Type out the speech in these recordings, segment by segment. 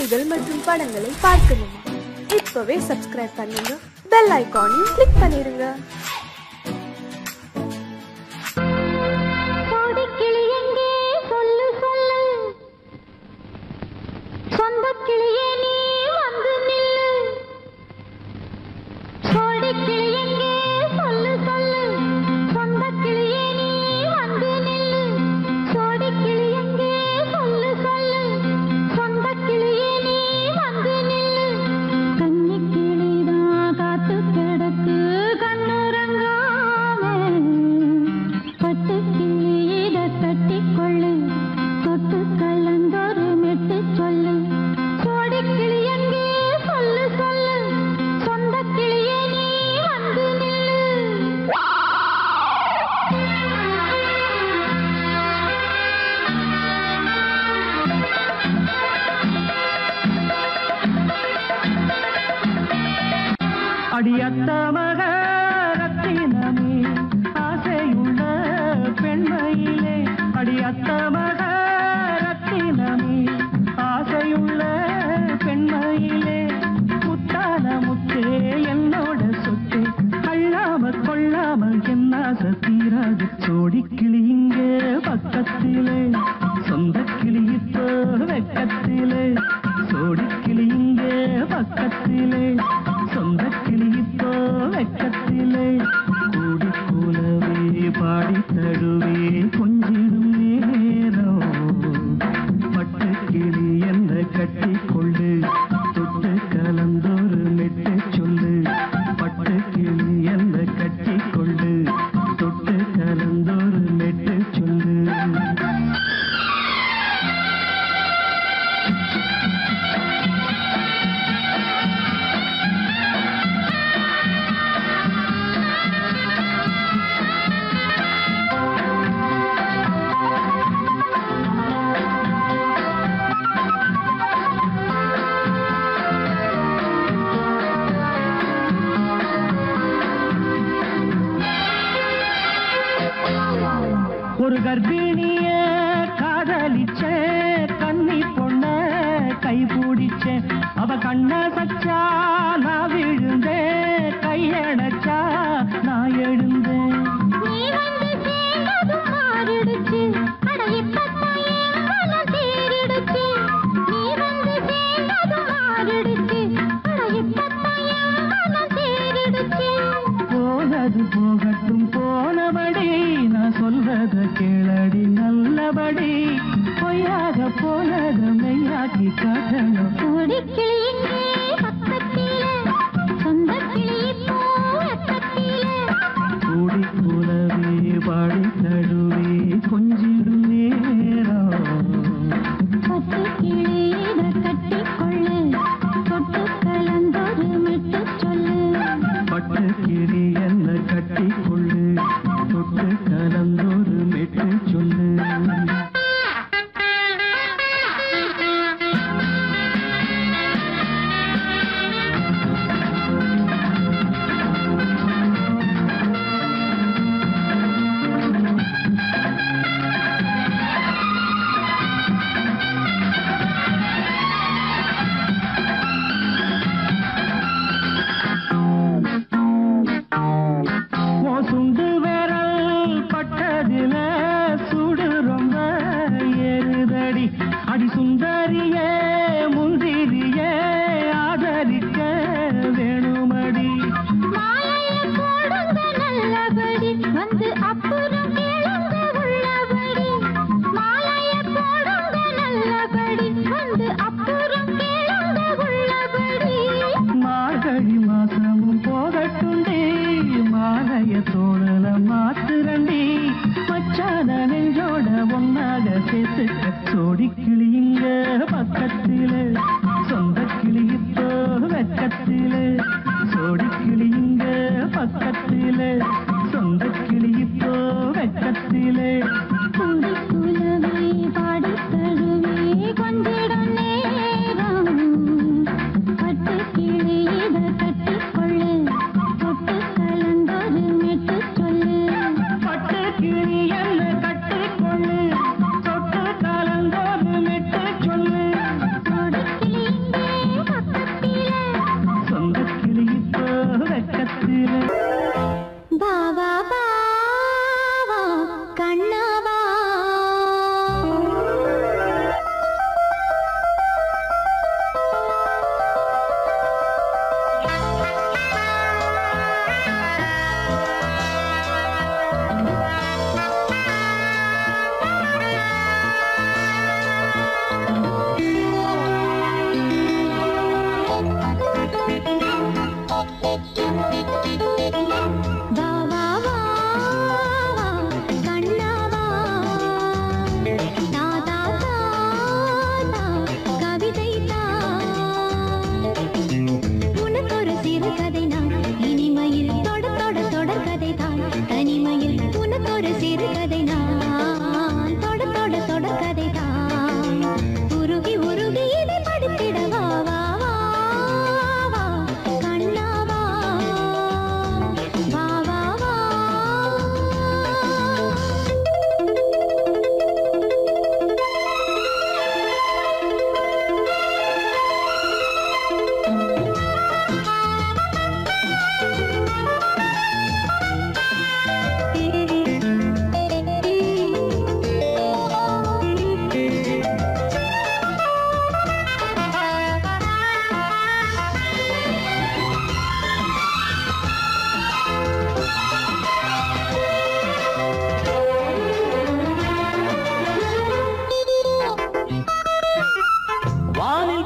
செய்திகள் மற்றும் படங்களை பார்க்கணுமா? இப்பவே சப்ஸ்கிரைப் பண்ணுங்க, பெல் ஐகானையும் கிளிக் பண்ணிருங்க. அடியத்த மகரத்தினமே ஆசையுள்ள பெண்மையிலே, அடியத்த மகரத்தினமே ஆசையுள்ள பெண்மையிலே, முத்தான முத்தே என்னோட சொத்து, அள்ளாம கொள்ளாம என்ன சத்தீராது. சோடிக்கிளி இங்கே பக்கத்திலே, சொந்த கிளி இப்போ வெக்கத்திலே, சோடிக்கிளி இங்கே பக்கத்திலே, சொந்த கிளி இப்போ வெக்கத்திலே, கூடி கூலவே பாடி தழுவே கொஞ்சிடும் நேரம், பட்டு கிளி என்ன கட்டி கொள்ளு, தொட்டு கலந்தொரு மெட்டு சொல்லு, பட்டு கிளி என்ன கட்டி கொள்ளு, தொட்டு கலந்தொரு மெட்டு சொல்லு. ஒரு கர்ப்பிணிய காதலிச்ச கன்னி பொண்ண கை பிடிச்ச, அவ கண்ண சச்சா நான் விழுந்தேன், கையடைச்சா நான் எழுந்தேன். போனது போகட்டும் போனபடி, நான் சொல்றத கேளடி நல்லபடி, பொய்யாக போனத மெய்யாக்கி காட்டணும். கூடி கூலவே பாடி தழுவே கொஞ்சிடும் நேரம், பட்டு கிளியிட கட்டிக்கொள்ளு, தொட்டு கலந்தொரு மெட்டு சொல்லு, பட்டு கிளி என்ன கட்டி கொள்ளு, தொட்டு கலந்தொரு மெட்டு சொல்லு.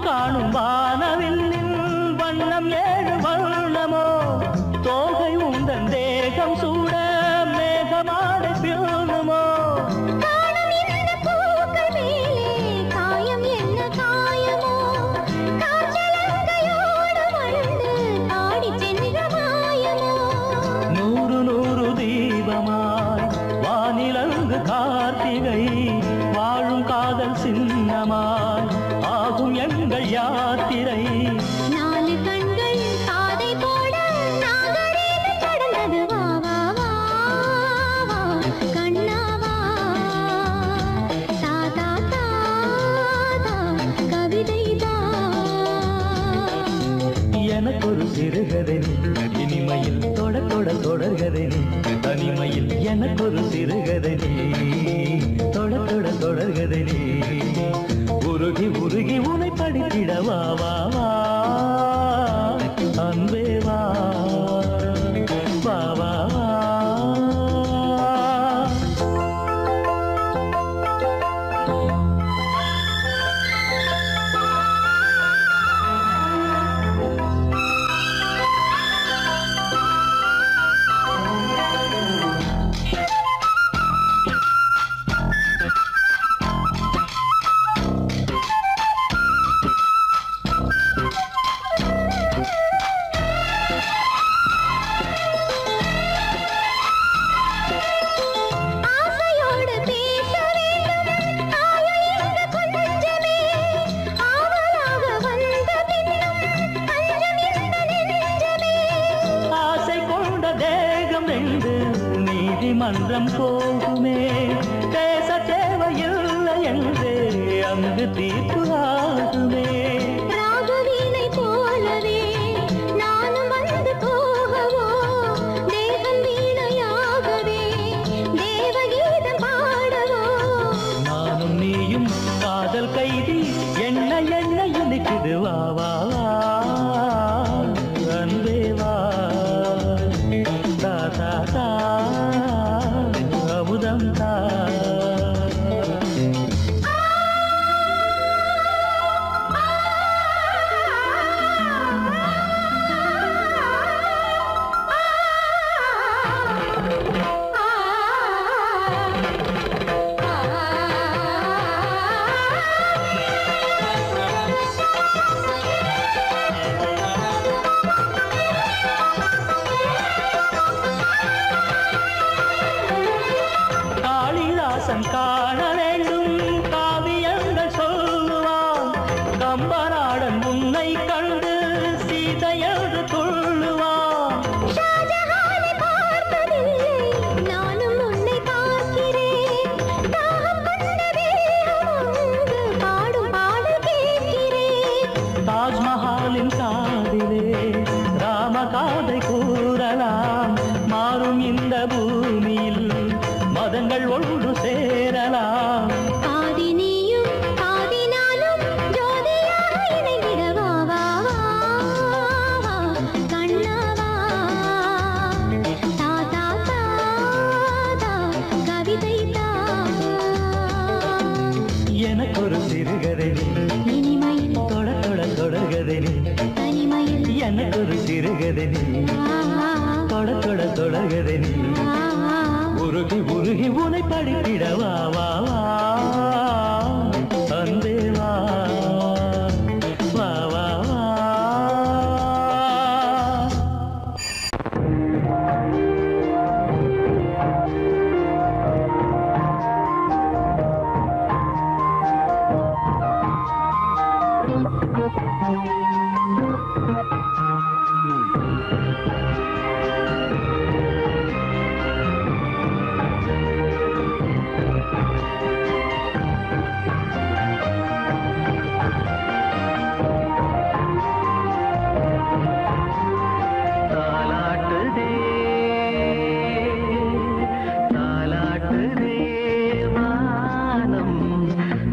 காணும் வானவில்லின் வண்ணம் ஏழு வண்ணமோ தோகை உந்தன் தேகம் சூட மேகமாட பியூனுமோ நூறு நூறு தீபமாய் வானிலங்கு கார்த்திகை வாழும் காதல் சின்னமாய் ஆகும் எங்கள் யாத்திரை நாலு கண்கள் காதை போட நாகரீகம் கடந்தது வா வா வா வா கண்ணாவா தாதா தாதா கவிதைதா எனக்கொரு சிறுகதை இனிமையில் தொட தொட தொடர்கதை தனிமையில் எனக்கொரு சிறுகதை தொட தொட தொடர்கதை உருகி உருகி உனை படித்திட வா வா வா அன்பே வா வா வா வா மன்றம் போகுமே பேச தேவையில்லை என்றே அங்கு தீர்ப்பு ஆகுமே ராகவீணை போலவே நானும் வந்து போகவோ தேவன் வீணையாகவே தேவகீதம் பாடவோ நானும் நீயும் காதல் கைதி என்ன என்ன இனிக்குது வா வா வா அன்பே வா தாதா தா அமுதம் தா காண வேண்டும் காவியங்கள் சொல்லுவான் கம்பநாடன் உன்னை கண்டு சீதையது துள்ளுவான் நானும் உன்னை பார்க்கிறேன் பாடும் பாடல் கேட்கிறேன் தாஜ்மஹாலின் காதிலே ராம காதை கூறலாம் மாறும் இந்த பூமியில் மதங்கள் ஒன்று சேரலாம் பாதி நீயும் பாதி நானும் ஜோதியாக இணைந்திட வா வா வா கண்ணாவா தாதா தாதா கவிதை தா எனக்கொரு சிறுகதை இனிமையில் தொட தொட தொடர்கதை தனிமையில் எனக்கொரு சிறுகதை தொட தொட தொடர்கதை உருகி உருகி உனை படித்திட வா வா வா அன்பே வா வா வா வா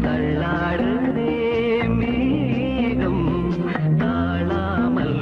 தள்ளாடுதே மேகம் தாழாமல்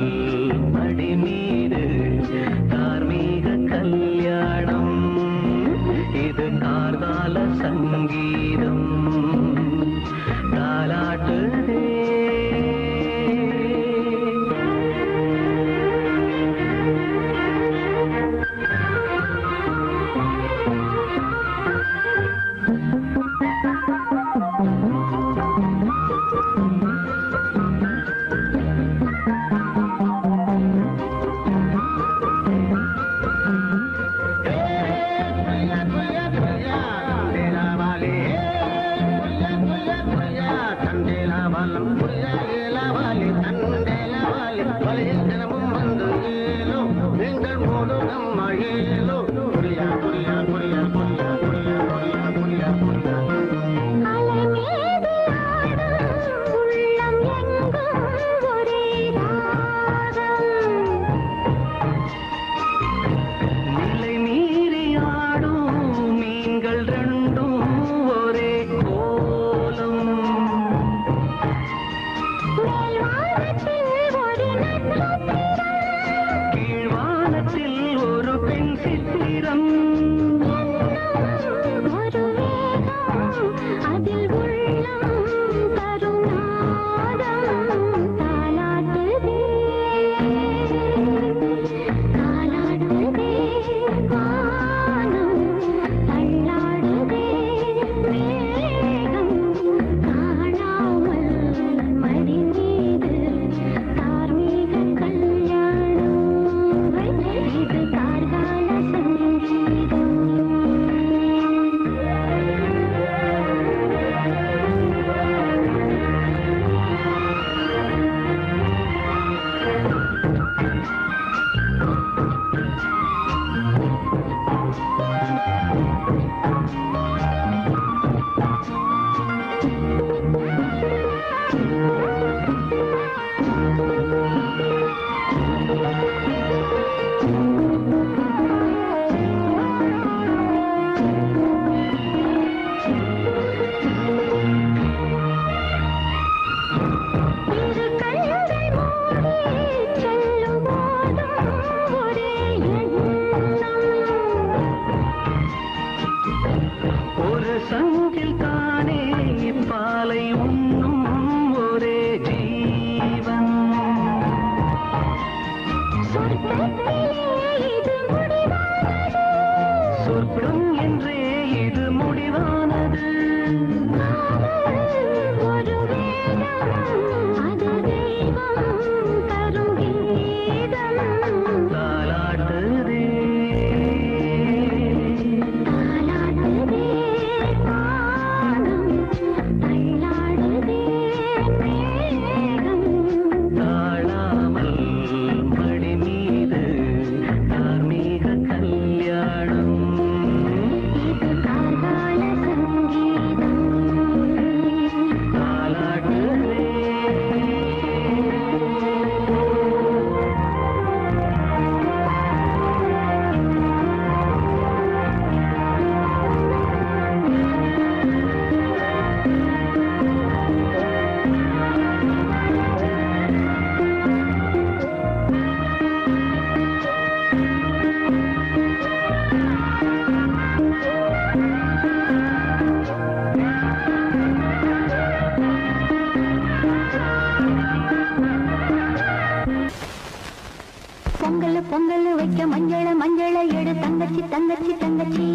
பொங்கல் வைக்க மஞ்சள மஞ்சள எடு தங்கச்சி தங்கச்சி தங்கச்சி.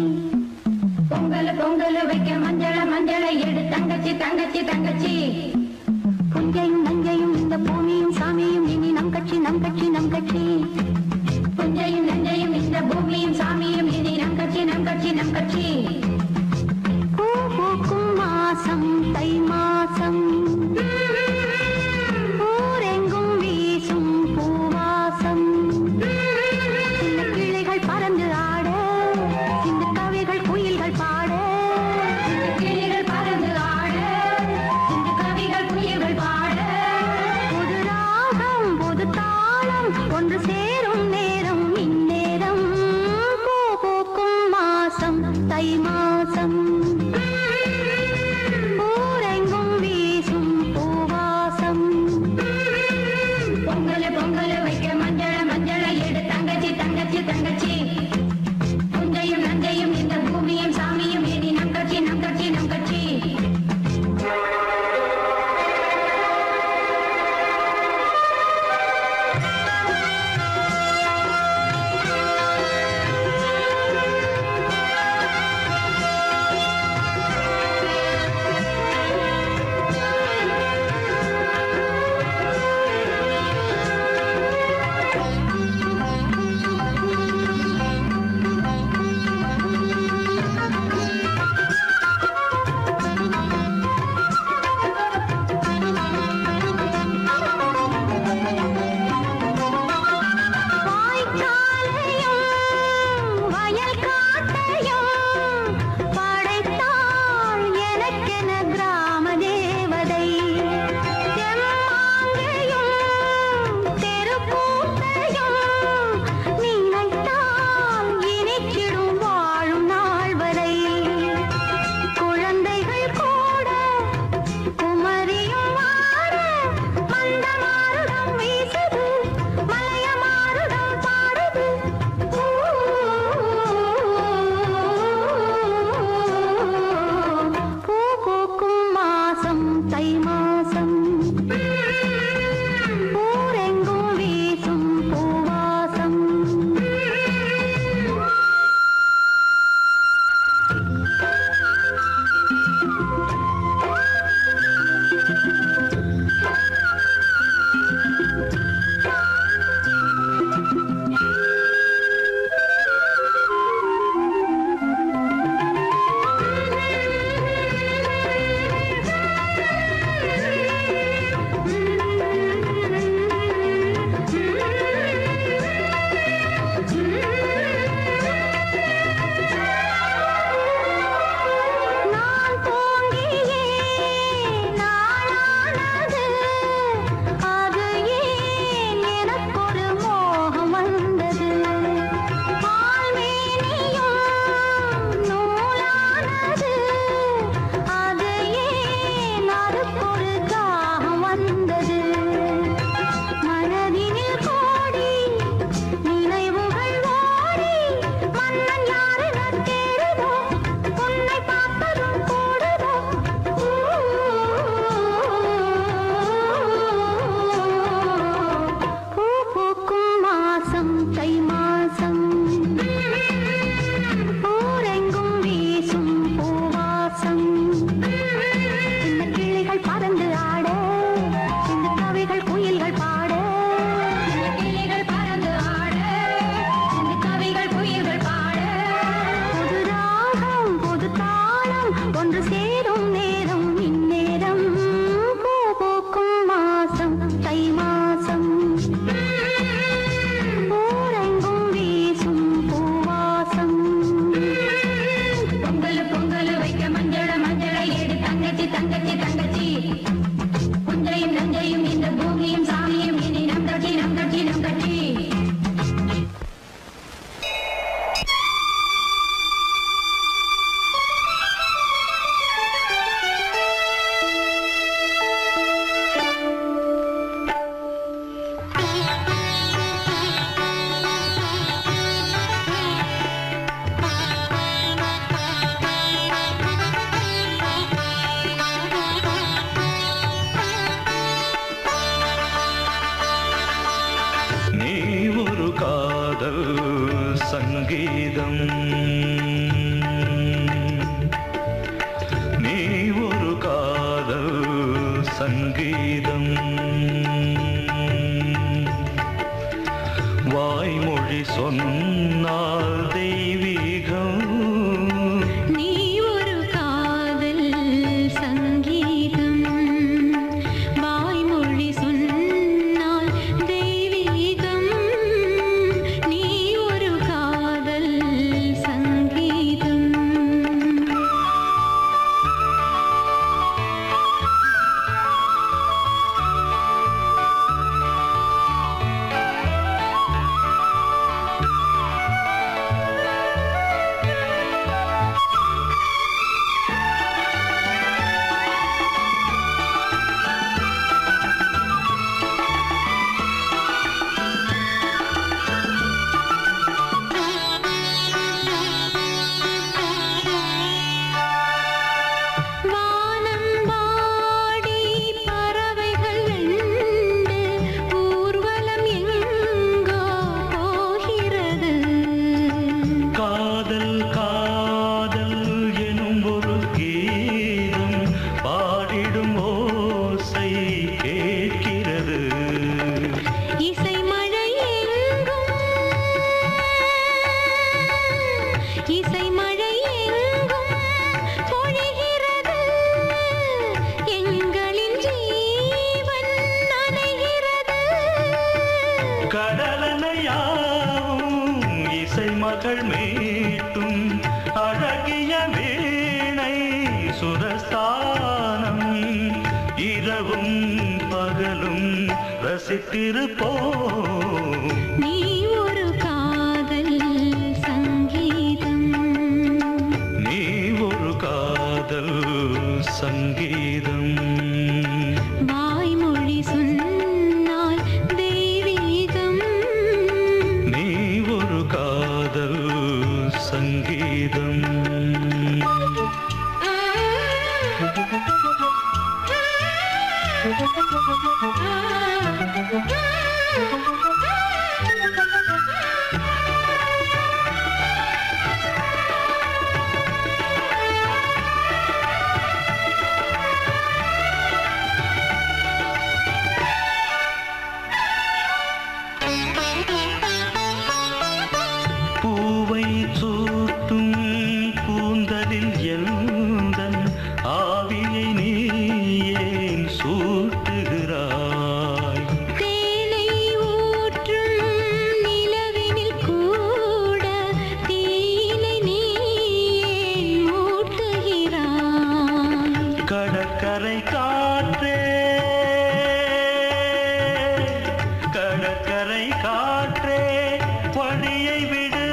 பொங்கல் வைக்க மஞ்சள மஞ்சள எடு தங்கச்சி தங்கச்சி தங்கச்சி. புஞ்சையும் நஞ்சையும் இந்த பூமியும் சாமியும் இனி நம் கட்சி நம் கட்சி நம் கட்சி. புஞ்சையும் நஞ்சையும் இந்த பூமியும் சாமியும் இனி நம் கட்சி நம் கட்சி நம் கட்சி. பூ பூக்கும் மாசம் தை மாசம் ஊரெங்கும் வீசும் பூவாசம். சின்ன கிளைகள் பறந்து ஆட சின்ன கவிகள் குயில்கள் பாட. கிளைகள் பறந்து ஆட சின்ன கவிகள் குயில்கள் பாட. புது ராகம் புது தாளம் ஒன்று சேர சொன்னால் தெய்வீகம் நீ ஒரு காதல் சங்கீதம் வாய்மொழி சொன்னால் தெய்வீகம் நீ ஒரு காதல் சங்கீதம் மகள் மீட்டும் அழகிய வீணை சுரஸ்தானம் இரவும் பகலும் ரசித்திருப்போம் நீ ஒரு காதல் சங்கீதம் நீ ஒரு காதல் சங்கீதம் வாய்மொழி சொன்னால் தெய்வீகம் நீ ஒரு காதல் சங்கீதம் பூவை சூட்டும் கூந்தலில் எந்தன் ஆவியை நீ ஏன் சூட்டுகிறாய் தேனை ஊற்றும் நிலவினில் கூட தீனை நீ ஏன் மூட்டுகிறாய் கடற்கரை காற்றே கடற்கரை காற்றே வழியை விடு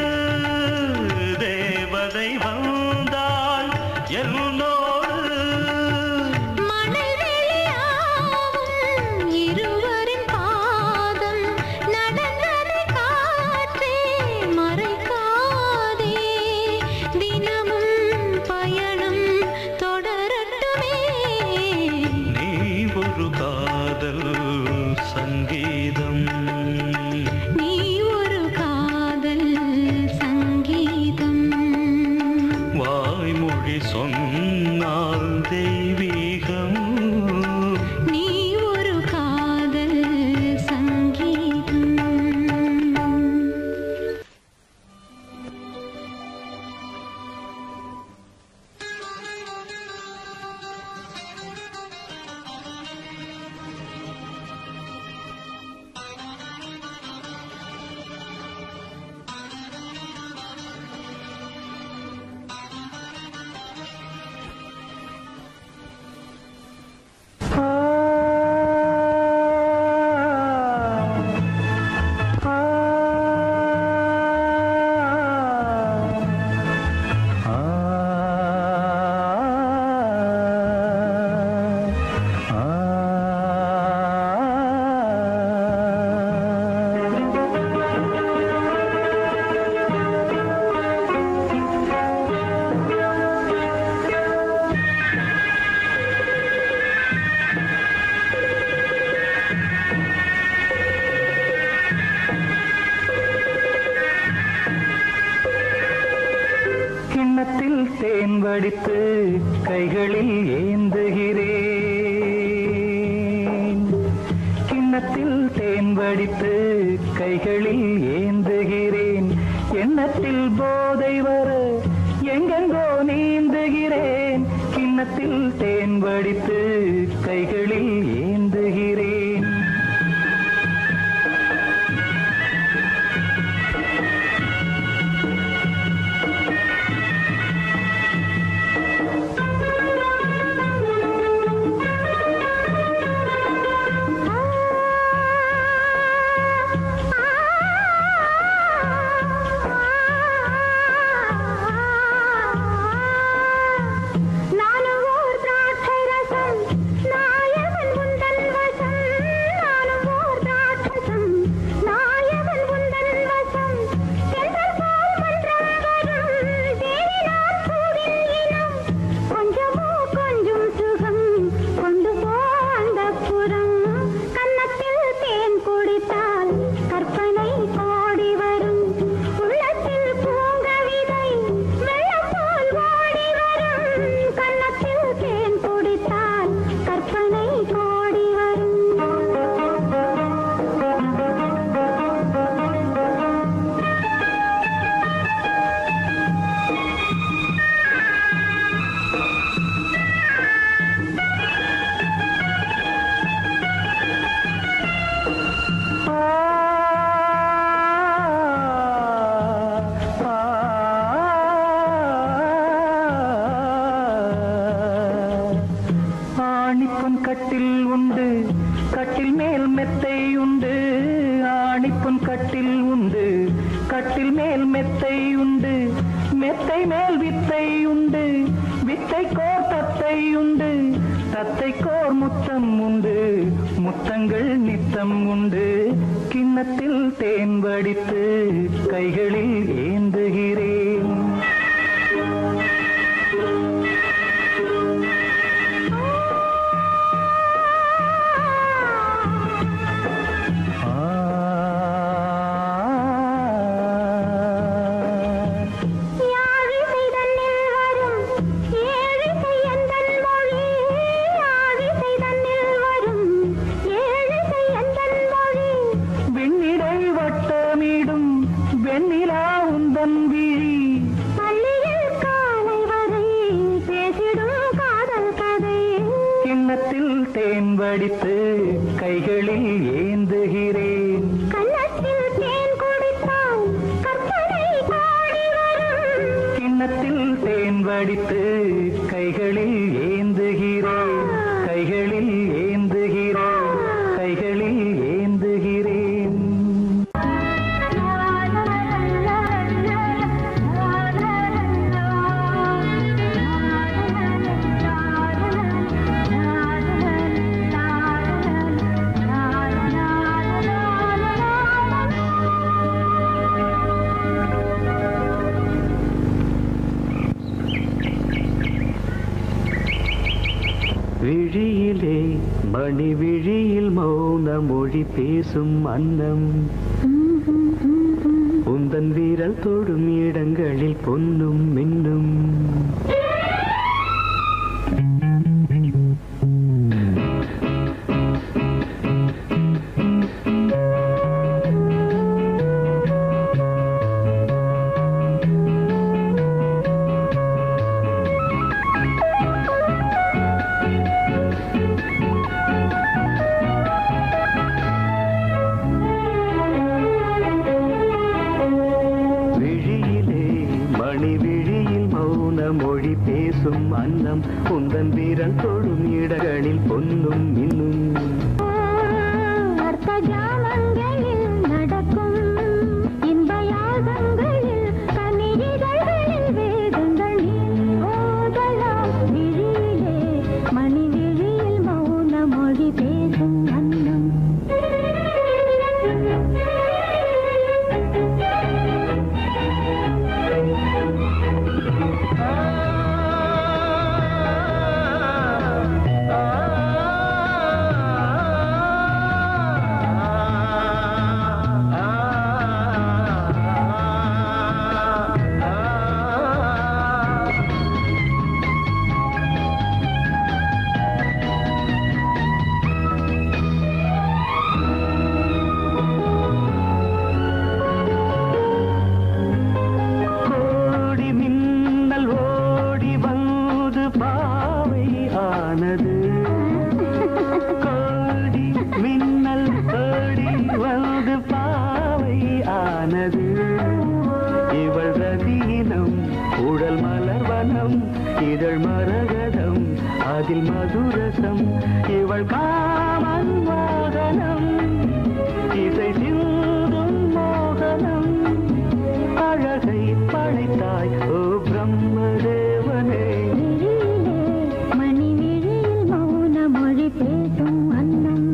தேவதை வந்தால் என்னோடு மணல் வெளியாகும் இருவரின் பாதம் நடந்ததை காற்றே மறைக்காதே தினமும் பயணம் தொடரட்டுமே நீ ஒரு காதல் சங்கீதம் நீ ஒரு காதல் சங்கீதம் வாய்மொழி சொன்னால் தெய்வீகம் நீ ஒரு காதல் சங்கீதம் கிண்ணத்தில் தேன் வடித்து கைகளில் ஏந்துகிறேன் கிண்ண கிண்ணத்தில் தேன் வடித்து கைகளில் ஏந்துகிறேன். எண்ணத்தில் போதை வர எங்கெங்கோ நீந்துகிறேன். கிண்ணத்தில் தேன் வடித்து கைகளில் ஏந்துகிறேன். விழியிலே மணி விழியில் மௌன மொழி பேசும் அன்னம் உந்தன் வீரல் தொடும் இடங்களில் பொன்னும் மின்னும் உந்தன் வீரல் தொடும் இடங்களில் பொன்னும் இன்னும் அர்த்த ஜாமங்களில் நடக்கும் இன்ப யாகங்களில் கனிதழ்களில் வேதங்கள் ஓதலாம் விழியிலே மணி விழியில் மௌன மொழி பேசும் அன்னம் அவள் காமன் வாகனம் இசை சிந்தும் மோகனம் அழகை படைத்தாய் ஓ பிரம்மதேவனே மணி விழியில் மௌன மொழி பேசும் அன்னம்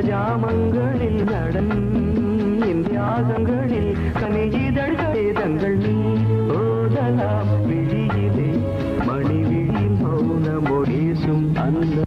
ஜாமங்களில் நடன் இந்தியாசங்களில் கனியிதழ்களே தங்கள் நீ ஓதலாம் விழியிலே மணி விழி மௌன மொழிசும் அந்த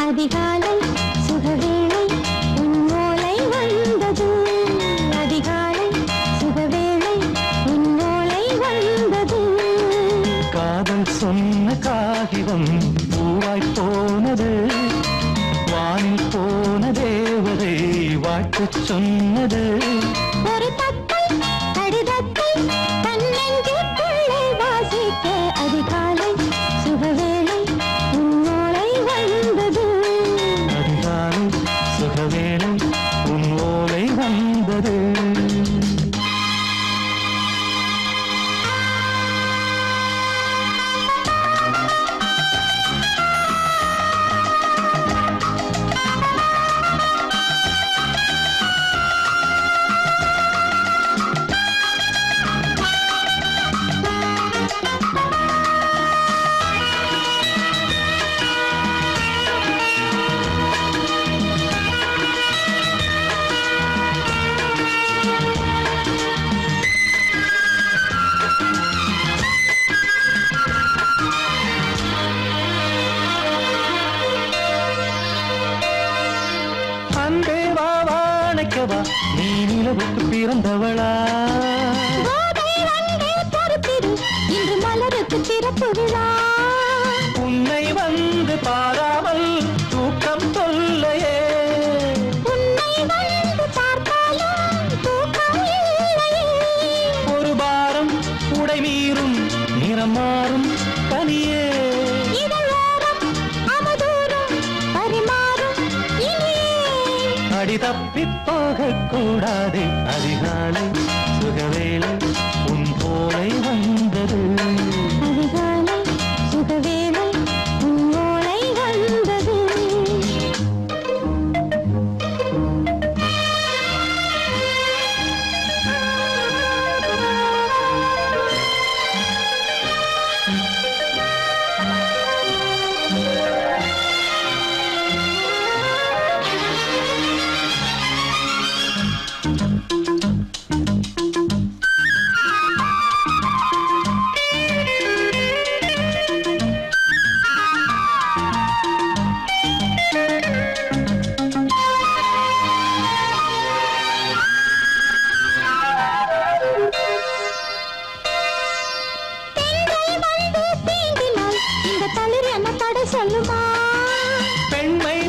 அதிகாலை சுகவேளை உன்னோலை வந்தது அதிகாலை சுகவேளை உன்னோலை வந்தது காதல் சொன்ன காகிதம் பூவாய் போனது வானில் போன தேவதை வாழ்த்து சொன்னது ஒரு தத்தை கடிதத்தை தன்னெஞ்சுக்குள்ளே வாசிக்க அதிகாலை சுகவேளை உன்னோலை வந்தது அதிகாலை சுகவேளை உன் ஓலை வந்தது அன்பே வா வாழைக்கவா நீ நிலவுக்கு பிறந்தவளா கோதை வந்தே பொறுப்பிரு இன்று மலருக்கு திறப்பு விழா உன்னை வந்து பாராமல் தூக்கம் தொல்லையே உன்னை வந்து பார்த்தாலும் தூக்கம் இல்லையே ஒரு பாரம் உடை மீறும் நிறம் மாறும் தனியே இதழோரம் அமதூரம் பரிமாறும் இனியே அடி தப்பிப் போகக் கூடாது அதிகாலை சுகவேளை உன் போலை வந்தது அதிகாலை சுகவேளை உன்னோலை வந்தது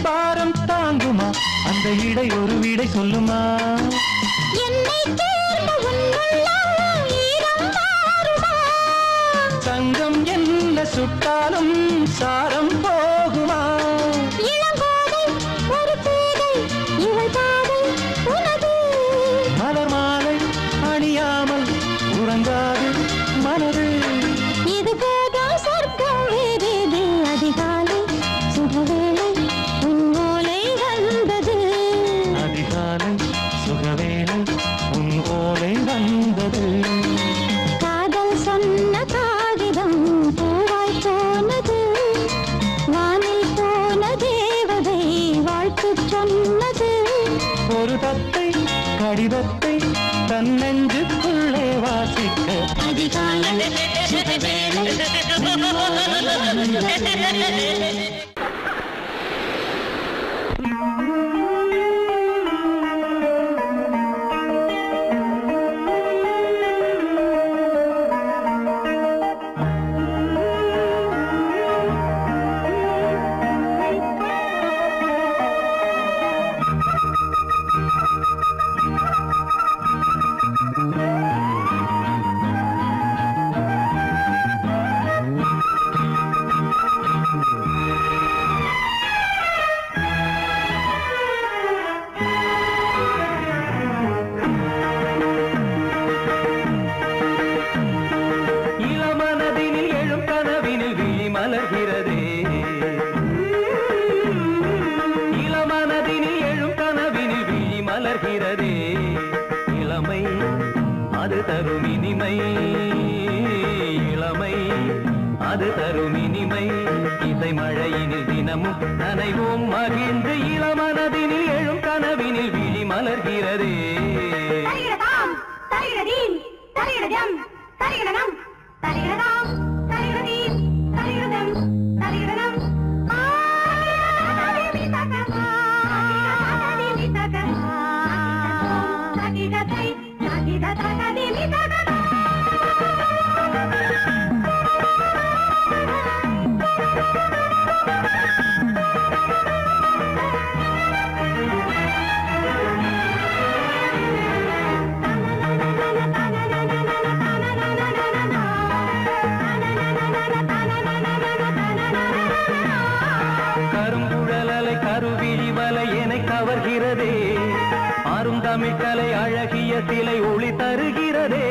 பாரம் தாங்குமா அந்த இடை ஒரு விடை சொல்லுமா தங்கம் என்ன சுட்டாலும் சாரம் போகுமா மலர் மாலை அணியாமல் உறங்காது மனது இது போதும் சொர்க்கம் வேறேது அதிகாலை சுகவேளை உன்னோலை வந்தது அதிகாலை சுகவேளை உன் ஓலை வந்தது காதல் சொன்ன காகிதம் பூவாய் போனது வானில் போன தேவதை வாழ்த்து சொன்னது ஒரு தத்தை கடிதத்தை தன் நெஞ்சுக்குள்ளே வாசிக்க அதிகாலை சுகவேளை உன்னோலை வந்தது இளமனதினில் எழும் கனவினில் விழி மலர்கிறதே இளமனதினில் எழும் கனவினில் விழி மலர்கிறதே இளமை அது தரும் இனிமை இளமை அது தரும் இனிமை இசை மழையினில் தினமும் நனைவோம் மகிழ்ந்து இளமனதினில் எழும் கனவினில் விழி மலர்கிறதே கருங்குழலலை கருவிழி வலை என கவர்கிறதே ஆறும் தமிழ் கலை அழகிய சிலை ஒளி தருகிறதே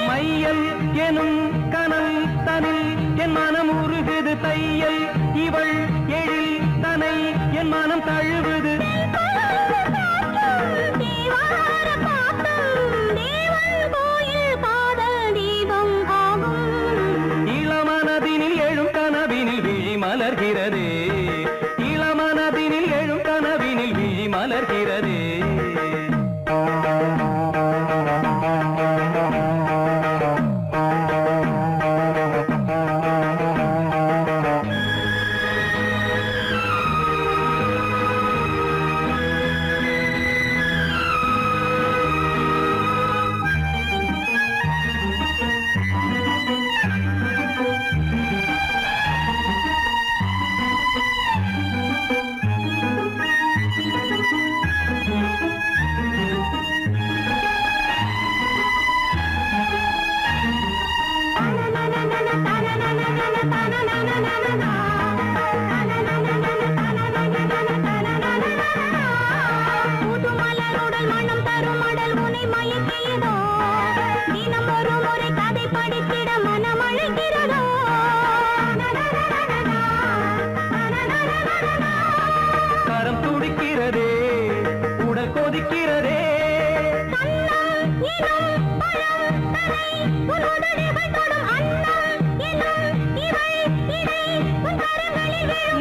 மையல் எனும் கனல் தனில் என் மனம் உருகுது தையல் இவள் எழில் தனை என் மனம் தழுவுது இளமனதினில் எழும் கனவினில் விழி மலர்கிறதே இளமனதினில் எழும் கனவினில் விழி மலர்கிறதே கரம் துடிக்கிறதே உடல் கொதிக்கிறதே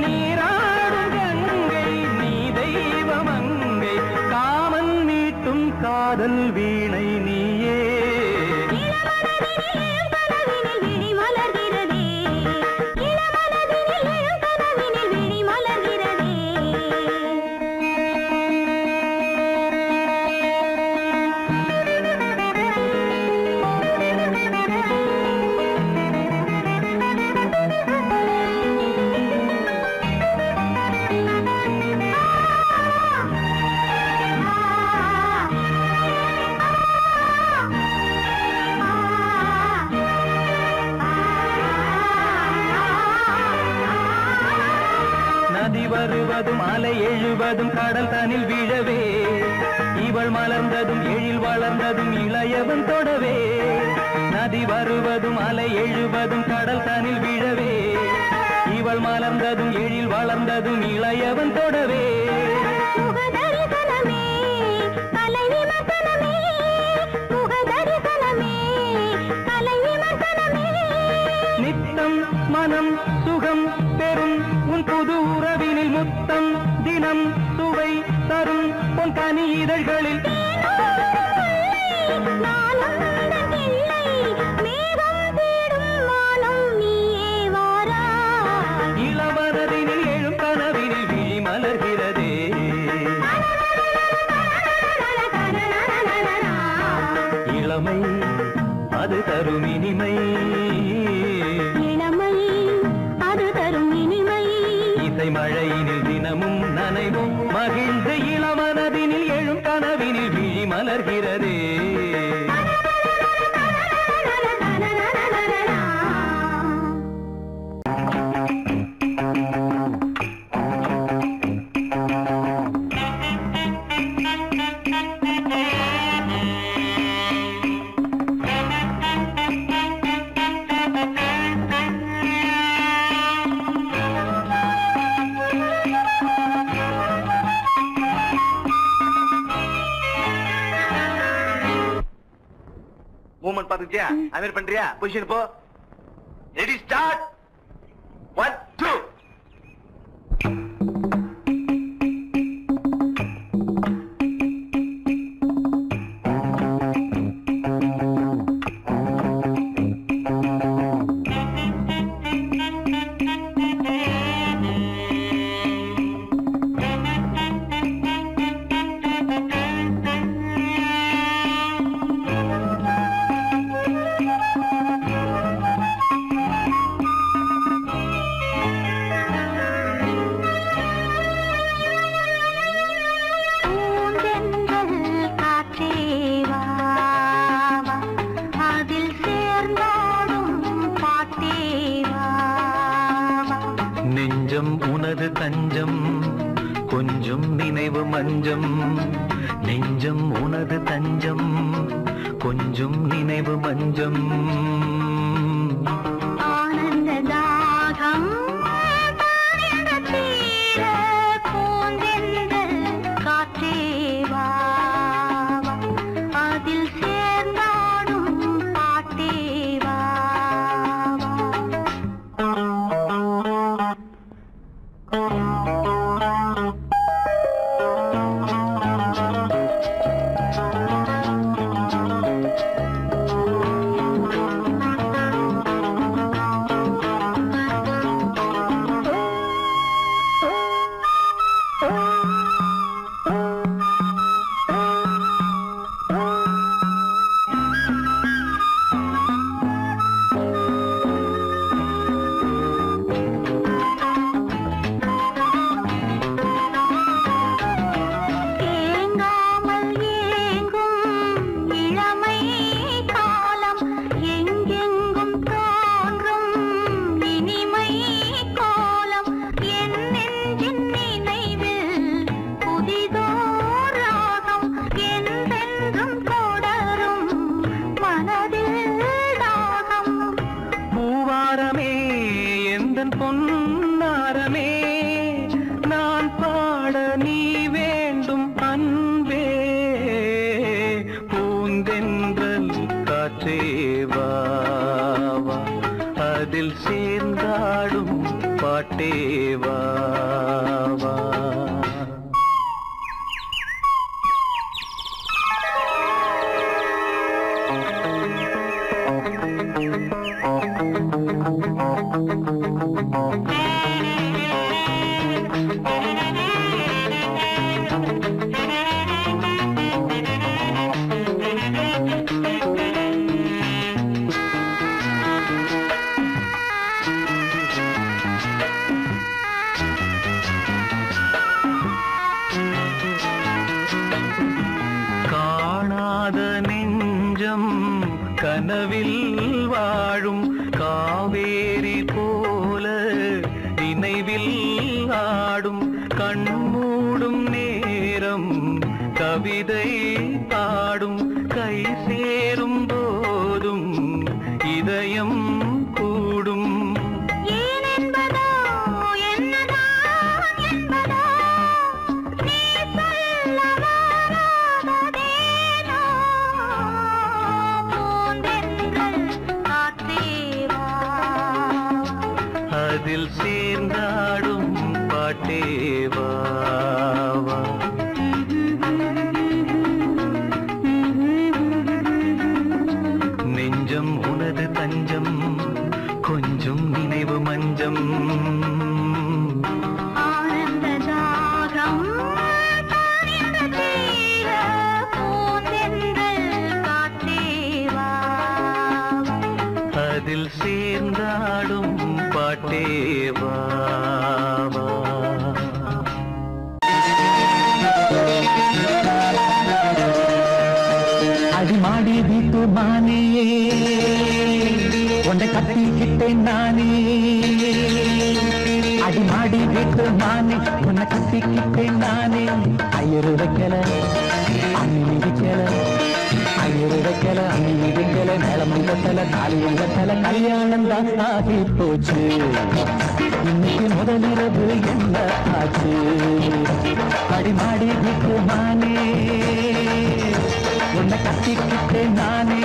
நீராடும் கங்கை நீ தெய்வமங்கை காமன் மீட்டும் காதல் வீணை நீயே வருவதும் அலை எழுவதும் கடல் தனில் வீழவே இவள் மலர்ந்ததும் எழில் வளர்ந்ததும் இளையவன் தொடவே நதி வருவதும் அலை எழுவதும் கடல் தனில் வீழவே இவள் மலர்ந்ததும் எழில் வளர்ந்ததும் இளையவன் தொடவே நித்தம் மனம் சுகம் பெறும் உன் புது உறவினில் முத்தம் தினம் சுவை தரும் உன் கனி இதழ்களில் இளவரதினில் எழும் கனவினில் விழி மலர்கிறதே இளமை அது தரும் இனிமை இசை மழையினில் தினமும் நனைவும் மகிழ்ந்து இளமனதினில் எழும் கனவினில் விழி மலர்கிறதே மூவ்மெண்ட் பாத்துக்கிட்டியா? அமீர் பண்றியா? பொசிஷன் போ. Ready start. 1 2 நெஞ்சம் உனது தஞ்சம் கொஞ்சம் நினைவு மஞ்சம் நெஞ்சம் உனது தஞ்சம் கொஞ்சம் நினைவு மஞ்சம் ஆனந்த தாகம் பூந்தென்றல் காற்றே வா அதில் சேர்ந்தாடும் பாட்டே வா பொன்னாரமே நான் பாட நீ வேண்டும் அன்பே பூந்தென்றல் காற்றே வா அதில் சேர்ந்தாடும் பாட்டே வா காணாத நெஞ்சம் கனவில் வாழும் காவேரி போல நினைவில் ஆடும் கண் கவிதை பாடும் கை சேரும் போதும் இதயம் கூடும். அதில் சேர்ந்தாடும் பாட்டேவா நெஞ்சம் உனது தஞ்சம் கொஞ்சம் நினைவு மஞ்சம் அதில் சேர்ந்தாடும் பாட்டேவா அடிமாடி வீட்டு மானே உன்னை கட்டிக்கிட்டேன் நானே. அடிமாடி வீட்டு மானே உன்னை கட்டிக்கிட்டேன் நானே. ஐயரு வைக்கல அம்மி மிதிக்கல, ஐயரு வைக்கல அம்மி மிதிக்கல, மேளமும் கட்டல தாலியும் கட்டல, கல்யாணம் தான் ஆகி போச்சு. இன்னைக்கு முதலிரவு என்ன ஆச்சு? அடிமாடி வீட்டு மானே உன்னை கட்டிக்கிட்டேன் நானே.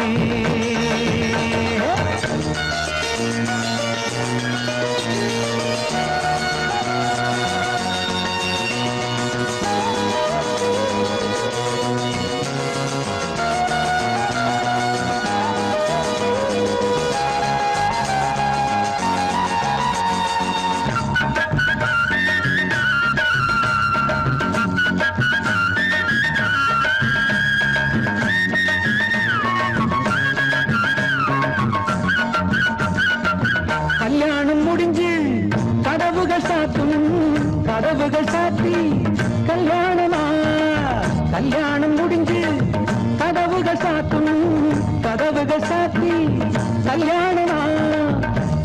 கல்யாணம் முடிஞ்சு கதவுகள் சாத்தும், கதவுகள் சாத்தி கல்யாணமா. கல்யாணம் முடிஞ்சு கதவுகள் சாத்தும், கதவுகள் சாத்தி கல்யாணமா.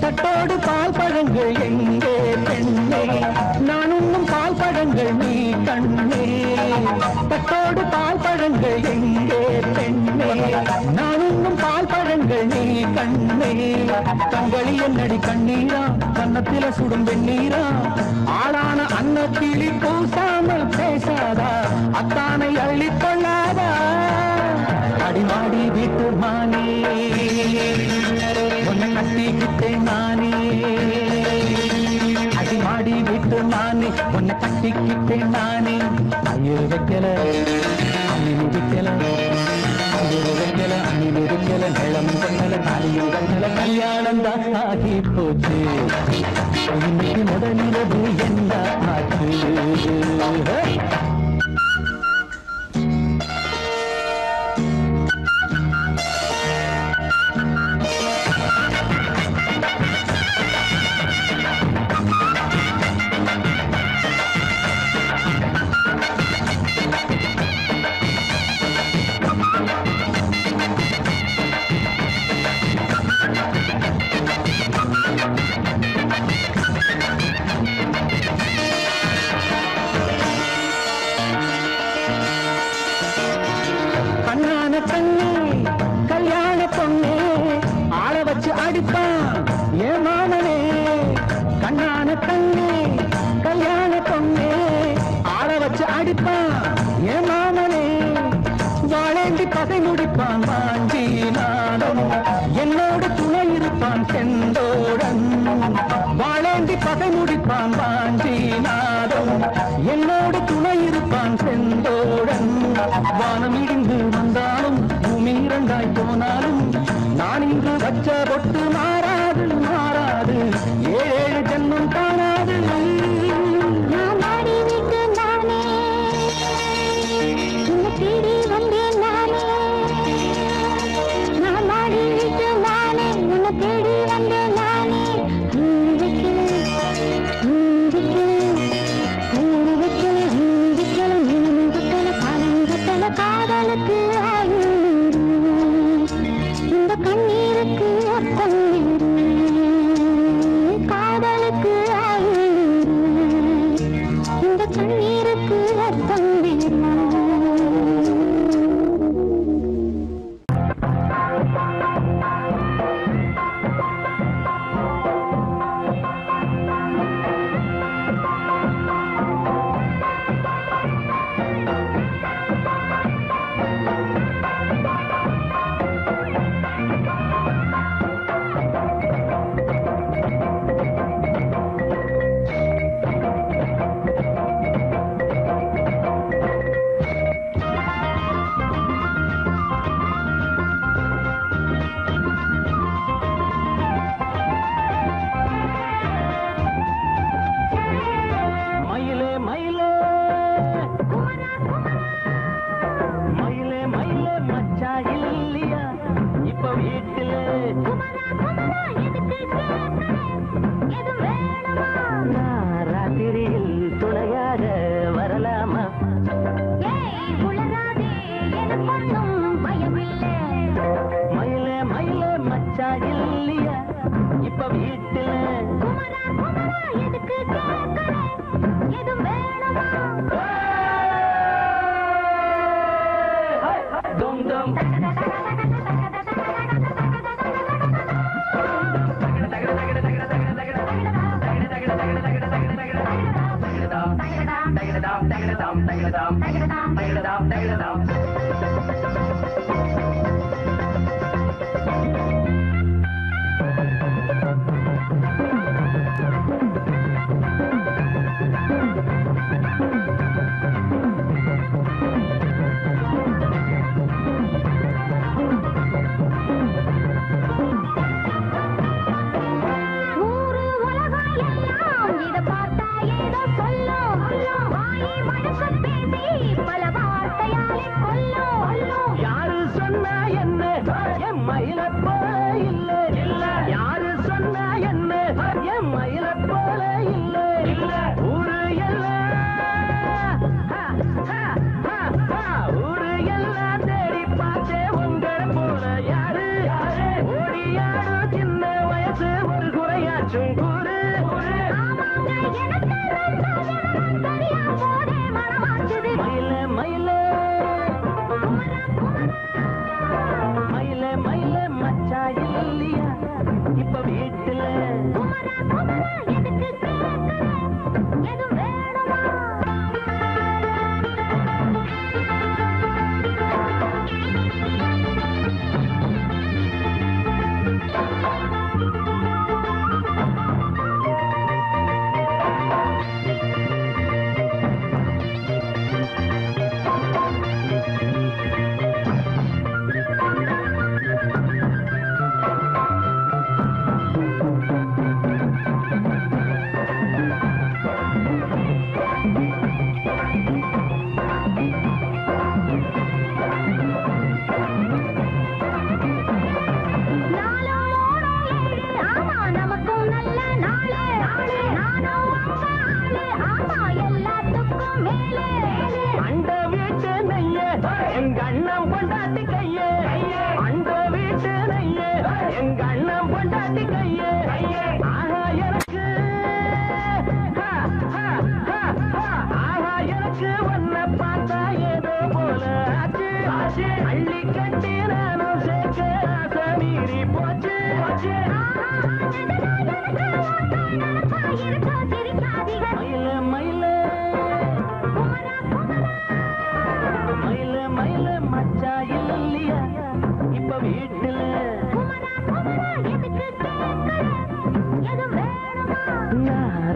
தட்டோடு பால் பழங்கள் எங்கே பெண்ணே, நான் உண்ணும் பால் பழங்கள் நீ கண்ணே. தட்டோடு பால் பழங்கள் எங்கே பெண்ணே, நான் உண்ணும் பால் பழங்கள் நீ கண்ணே. கண்களி என்னடி கண்ணீரா, கன்னத்தில சுடும் வெண்ணீரா. ஆளான அன்னக்கிளி பூசாமல் பேசாதா, அத்தானை அள்ளிக் கொள்ளாதா. அடிமாடி வீட்டு மானே உன்னை கட்டிக்கிட்டேன் நானே. அடிமாடி வீட்டு மானே உன்னை கட்டிக்கிட்டேன் நானே. ஐயரு வைக்கல அம்மி மிதிக்கல, ஐயரு வைக்கல அம்மி மிதிக்கல, மேளம் கண்ணல தாலியும் கண்ணல, கல்யாணம் தான் ஆகி போச்சு. இன்னைக்கு முதலிரவு என்ன ஆச்சு? கண்ணான கண்ணே கல்யாண பொண்ணே, ஆள வச்சு அடிப்பான் ஏன் மாமனே. கண்ணான கண்ணே கல்யாண பொண்ணே, ஆள வச்சு அடிப்பான் ஏன் மாமனே. வாழேந்தி பகை முடிப்பான் வாஞ்சி நாடம், என்னோடு துணை இருப்பான் செந்தோடன். வாழேந்தி பகை முடிப்பான் வாஞ்சி நாடம், என்னோடு துணை இருப்பான் செந்தோடன். வானம் இடிந்து வந்தாலும் பூமி இரண்டாய் போனாலும் நான் இங்கு வச்ச பொட்டு மாறாது மாறாது, ஏழு ஜென்மம் காணாது. நான் மாடி விட்டு நானே உன்னை தேடி வந்தேன் நானே. நான் மாடி விட்டு நானே உன்னை தேடி வந்தேன் நானே. காதலுக்கு இந்த கண்ணீருக்கு அர்த்தம் வேறு, காதலுக்கு இந்த கண்ணீருக்கு அர்த்தம் வேறு. மச்சா இல்லையா இப்ப வீட்டுல குமரா குமரா எதுக்கு கேட்கற எது வேணுமா டும் டும்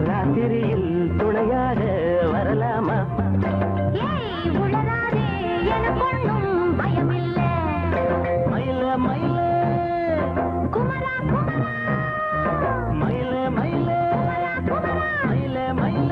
ராத்திரியில் துணையாக வரலாமா உளராதே எனக்கொன்னும் பயமில்லை மயில மயில குமரா குமரா மயில மயில மயில மயில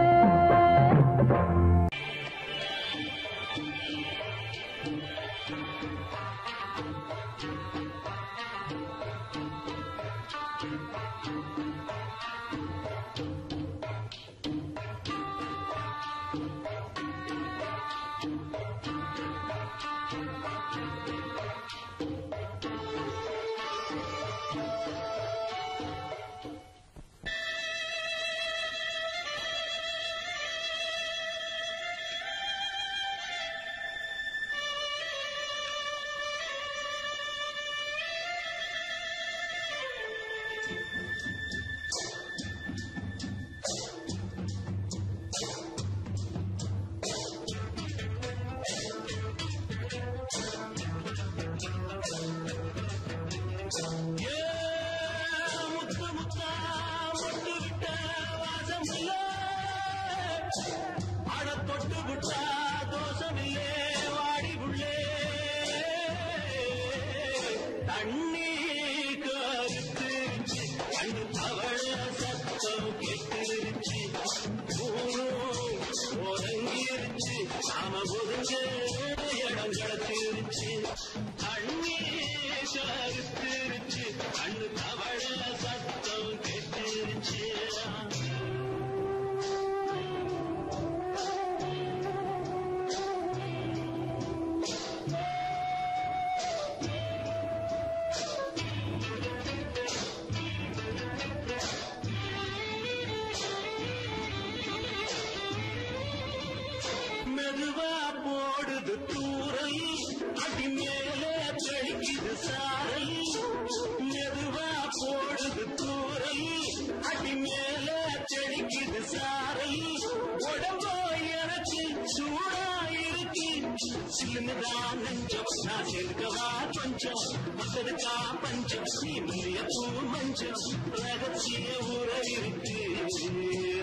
மஞ்சம் மசதுக்கா பஞ்சம் நீ மல்லிய பூ மஞ்சம் ரகசிய உறவு இருக்கு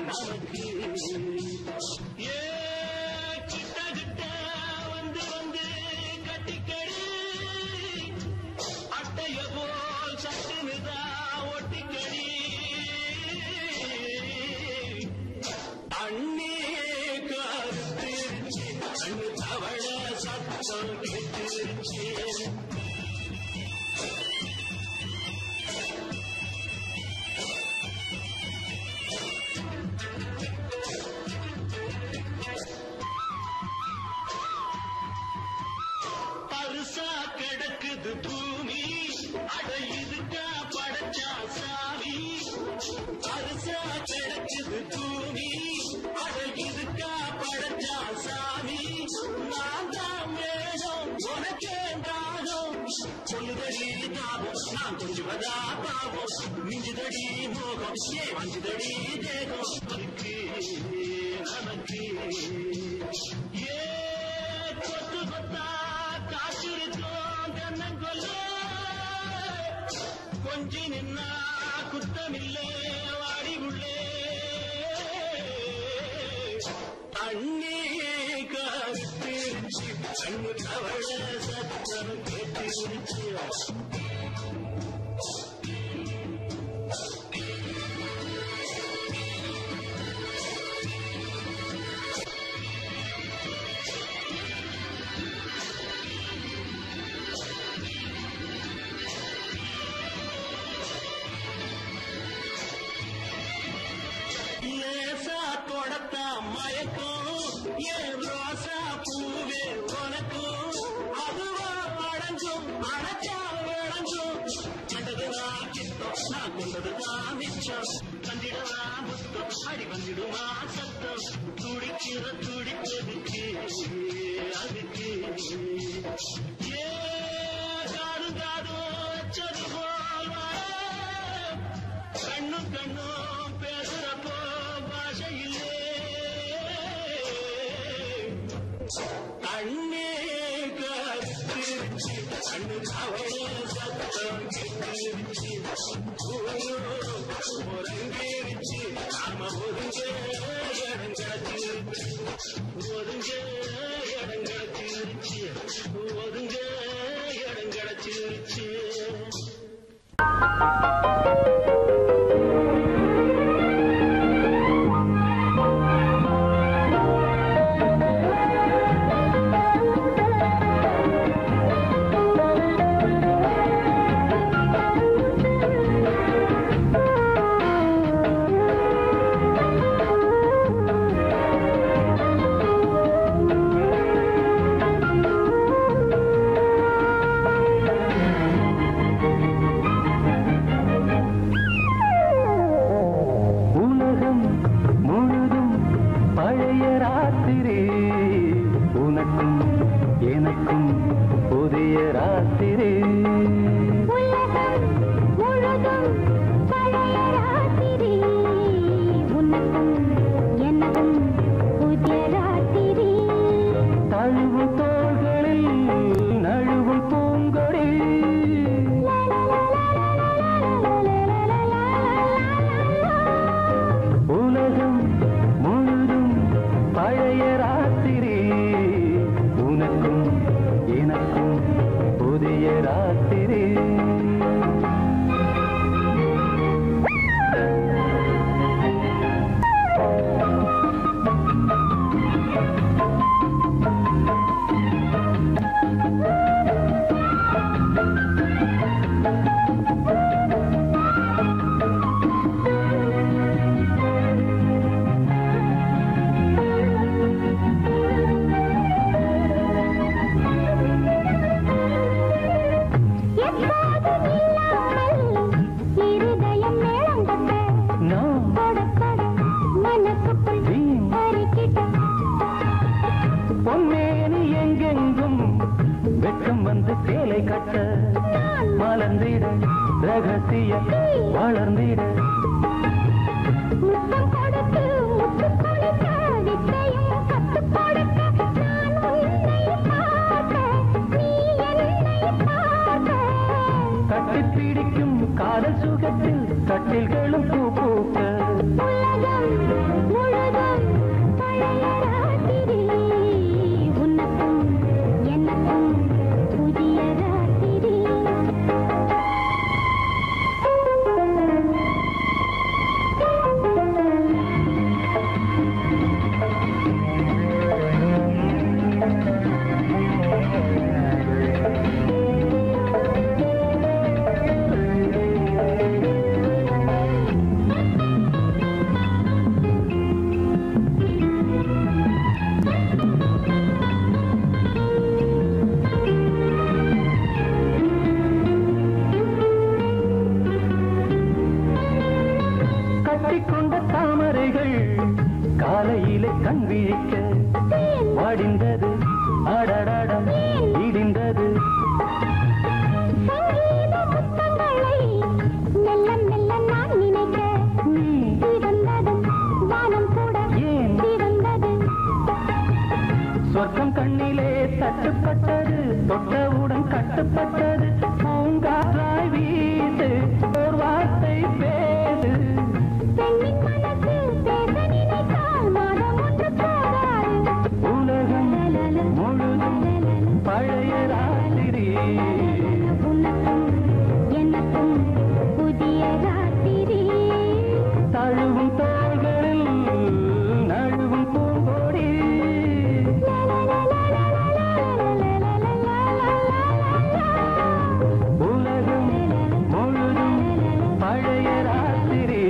நமக்கு ஏ கிட்ட கிட்ட வந்து வந்து கட்டிக்கடி அட்டைய போல் சட்டுனுதா ஒட்டிக்கடி அண்ணே கருத்திருச்சு அண்ணு தவழ சத்தம் கேட்டுருச்சு பருசா கிடக்குது பூமி அட இதுக்கா படைச்சா சாமி பருசா கிடக்குது பூமி அட இதுக்கா படைச்சா சாமி நான் தான் வேணும் உனக்கே தாகம் சொல்லுதடி தாபம் நான் கொஞ்சுவதா பாவம் மிஞ்சுதடி மோகம் ஏ வஞ்சுதடி தேகம் அதுக்கு நமக்கு ஏ கொத்து கொத்தா காசிருக்கோம் தென்னங்கொல்ல கொஞ்சி நின்னா குத்தமில்லே வாடி உள்ளே அண்ணே கருத்திருச்சு கண்ணு தவழ சத்தம் கேட்டிருச்சு லேசா தொடத்தா மயக்கும் ஏன் ரோசா பூவே உனக்கும் அதுவா அடங்கும் அடைச்சா விளங்கும் கண்டதுனா கிட்டம் நான் கொண்டதுதான் மிச்சம் கண்டிடவா முத்தம் அடி வந்துடுமா சத்தம் துடிக்கிற துடிப்பதுக்கு அதுக்கு ஏ காது காது வச்சது போல் கண்ணும் கண்ணும் பேசுறப்போ பாஷையில்லே கண்ணே கத்திருச்சு கண்ணு அவள சத்தம் கேட்டுருச்சு ஒருங்கிருச்சு நாம ஒருங்க இடம் கிடச்சிருச்சு ஒருங்க இடம் கிடச்சிருச்சு ஒருங்க இடம் கிடச்சிருச்சு ரகசிய வளர்ந்திட முத்தம் கொடுத்து முத்து கொடுக்க வித்தையும் கத்து கொடுக்க நான் உன்னை பார்க்க நீ என்னை பார்க்க காதல் சுகத்தில் கட்டில்களும் பூ பூக்க உலகம் முழுதும் பழைய ராத்திரி உனக்கும் எனக்கும் புதிய ராத்திரி கட்டிக்கொண்ட தாமரைகள் காலையிலே கண் விழிக்க வாடிந்தது ஆடாடாடம் இடிந்தது சங்கீத முத்தங்களை மெல்ல மெல்ல நான் நினைக்க சிவந்ததும் வானம் கூட சிவந்தது சொர்க்கம் கண்ணிலே தட்டுப்பட்டது தொட்டவுடன் கட்டுப்பட்டது பூங்காற்றாய் வீசு ஒரு வார்த்தை பேசு பெண்ணின் மனசு பேச நினைத்தால் மாதம் ஒன்று போகாது உலகம் முழுதும் பழைய ராத்திரி உனக்கும் எனக்கும் புதிய ராத்திரி தழுவும் தோள்களில் நழுவும் பூங்கொடி உலகம் முழுதும் பழைய ராத்திரி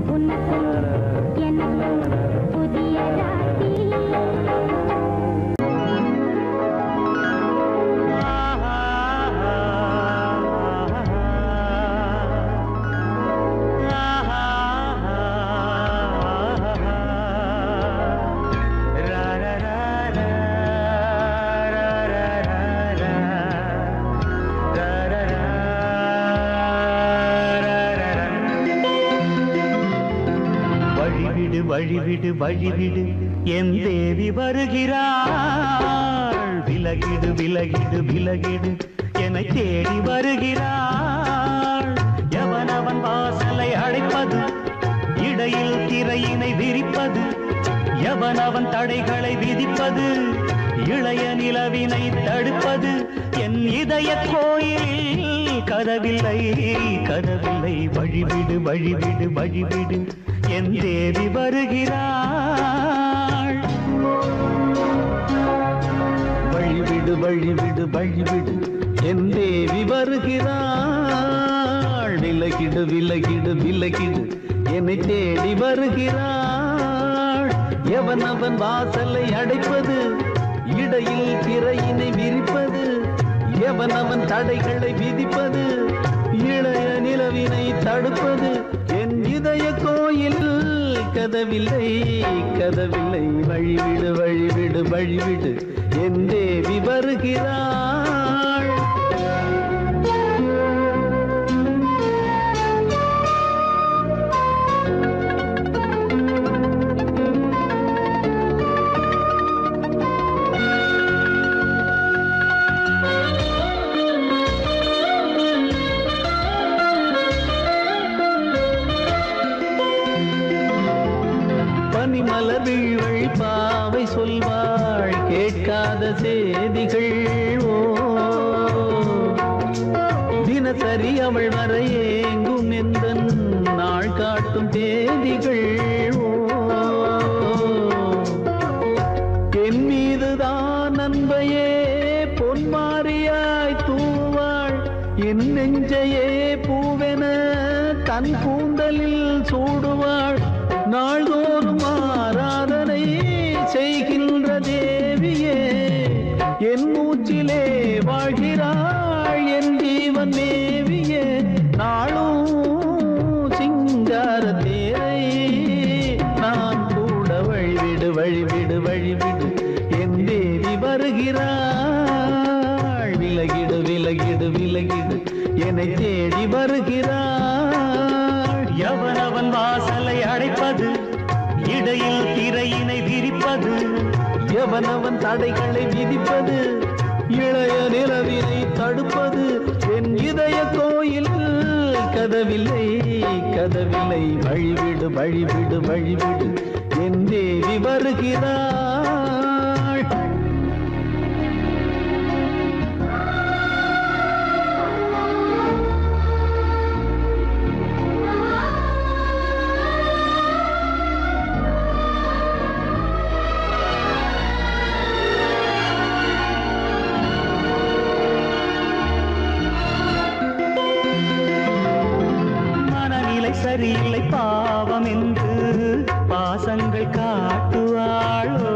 உனக்கும் எனக்கும் புதிய ராத்திரி வழிவிடு வழிவிடு வழிவிடு என் தேவி வருகிறாள் விலகிடு விலகிடு விலகிடு என்னை தேடி வருகிறாள் எவனவன் வாசலை அடைப்பது இடையில் திரையினை விரிப்பது எவனவன் தடைகளை விதிப்பது இளைய நிலவினை தடுப்பது என் இதய கோயிலில் கதவில்லை கதவில்லை வழிவிடு வழிவிடு வழிவிடு என் தேவி வருகிறாள் வழிவிடு வழிவிடு வழிவிடு என் தேவி வருகிறாள் விலகிடு விலகிடு விலகிடு என்னை தேடி வருகிறாள் எவனவன் வாசலை அடைப்பது இடையில் திரையினை விரிப்பது எவனவன் தடைகளை விதிப்பது இளைய நிலவினை தடுப்பது என் இதய கோயில் கதவில்லை கதவில்லை வழிவிடு வழிவிடு வழிவிடு என் தேவி வருகிறாள் பனிமலர் வீழ்வழி பாவை சொல்வாள் கேட்காத செய்திகள் ஓ தினசரி அவள் வர ஏங்கும் எந்த நாள் காட்டும் தேதிகள் ஓ என் மீதுதான் அன்பையே பொன்மாரியாய் தூவாள் என் நெஞ்சையே பூவென தன் கூந்தலில் சூடுவாள் நாள்தோறும் ஆராதனை செய்கின்ற தேவியே என் மூச்சிலே வாழ்கிறாள் என் ஜீவன் தேவியே நாளும் சிங்கார தேரை நான் கூட வழிவிடு வழிவிடு வழிவிடு என் தேவி வருகிறாள் விலகிடு விலகிடு விலகிடு என்னை தேடி வருகிறாள் எவனவன் வாசலை அடைப்பது இடையில் திரையினை விரிப்பது எவனவன் தடைகளை விதிப்பது இளைய நிலவினை தடுப்பது என் இதய கோயில் கதவில்லை கதவில்லை வழிவிடு வழிவிடு வழிவிடு என் தேவி வருகிறாள். சரியில்லை பாவம் என்று பாசங்கள் காட்டுவாளோ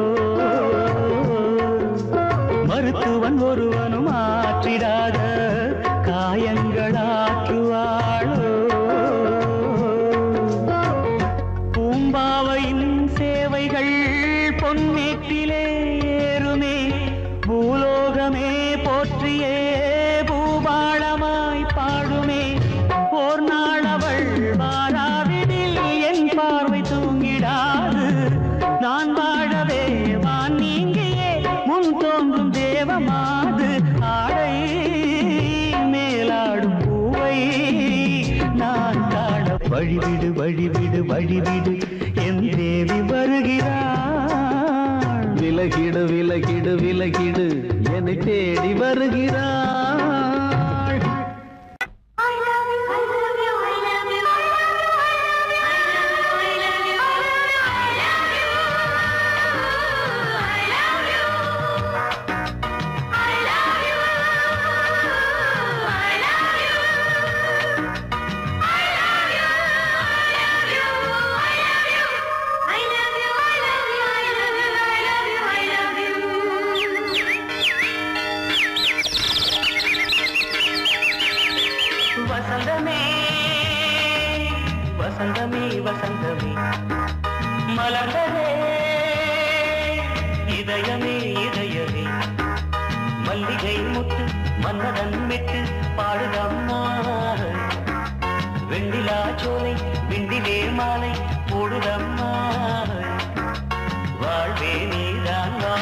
மருத்துவன் ஒருவனும் ஆற்றிடாத காயங்களாற்றுவாளோ பூம்பாவையின் சேவைகள் பொன்னேட்டிலே ஏறுமே பூலோகமே போற்றியே பூபாளமாய் பாடுமே ஓர் நாள் அவள் வாராவிடில் என் பார்வை தூங்கிடாது நான் வாழவே வான் நீங்கியே முன் தோன்றும் தேவமாது ஆடை மேலாடும் பூவை நான் காண வழிவிடு வழிவிடு வழிவிடு என் தேவி வருகிறாள். விலகிடு விலகிடு விலகிடு என்னை தேடி வருகிறாள். வசந்தமே வசந்தமே மலர்ந்ததே இதயமே இதயமே மல்லிகை முத்து மன்னதன் விட்டு பாடுதம்மா வெண்ணிலா சோலை விண்டிலே மாலை போடுதம்மா வாழ்வே நீதான் வா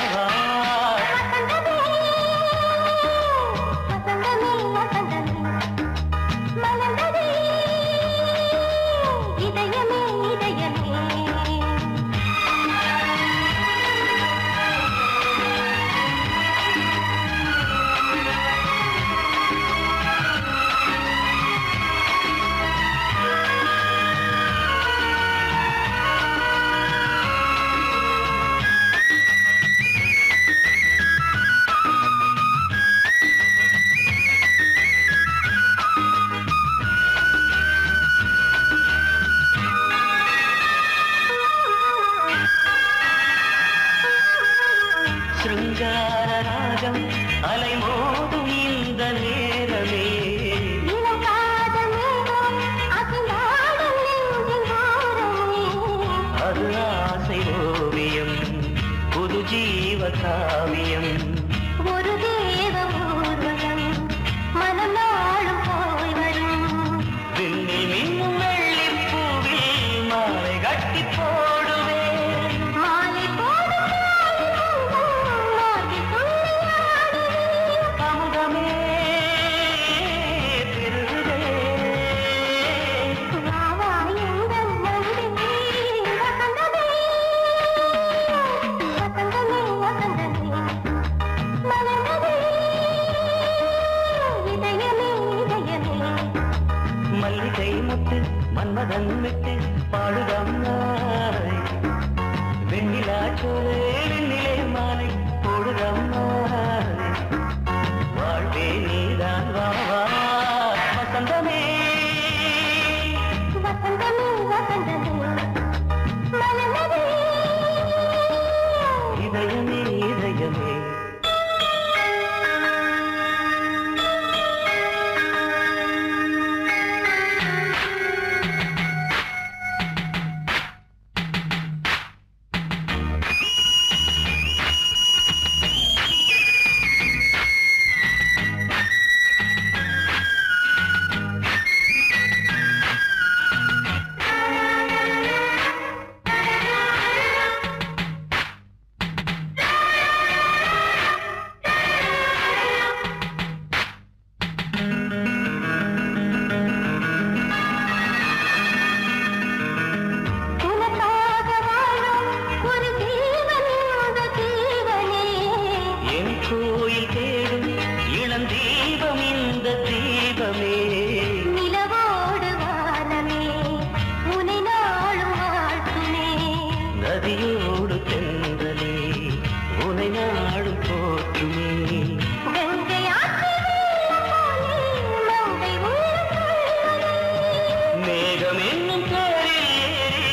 சொர்க்கம் என்னும் தேரில் ஏறி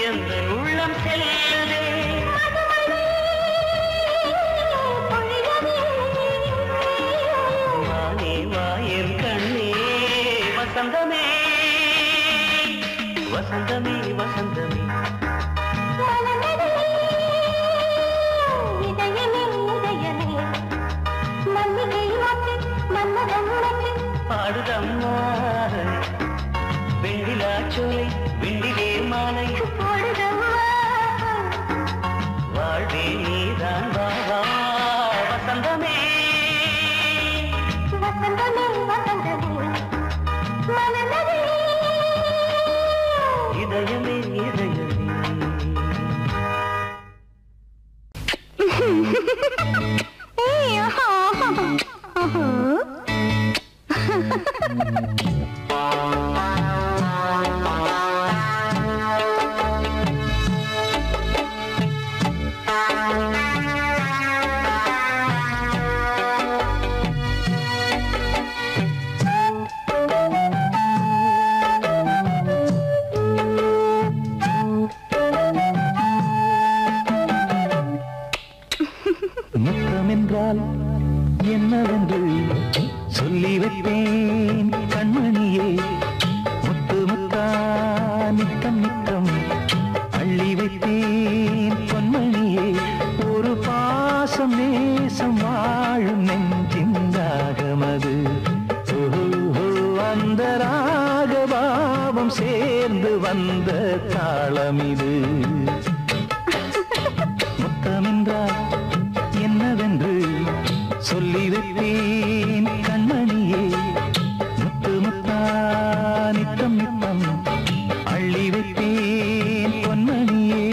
எந்த உள்ளம் செல்லுதே வானே வாயன் கண்ணே வசந்தமே வசந்தமே வசந்தமே பாடுதம்மா வெண்ணிலா சோலை வெண்ணிலே மாலை வாழ்வே நீதான் வாவா வசந்தமே இதயமே இதயமே முத்தமென்றால் என்னவென்று சொல்லி வைப்பேன் கண்மணியே முத்து முத்தா நித்தம் நித்தம் அள்ளி வைப்பேன் பொன்மணியே ஒரு பாசம் நேசம் வாழும் நெஞ்சிந்தாகமது அந்த ராகபாவம் சேர்ந்து வந்த தாளமிது முத்தமென்றால் என்னவென்று சொல்லி வைப்பேன் கண்மணியே முத்து முத்தா நித்தம் நித்தம் அள்ளி வைப்பேன் பொன்மணியே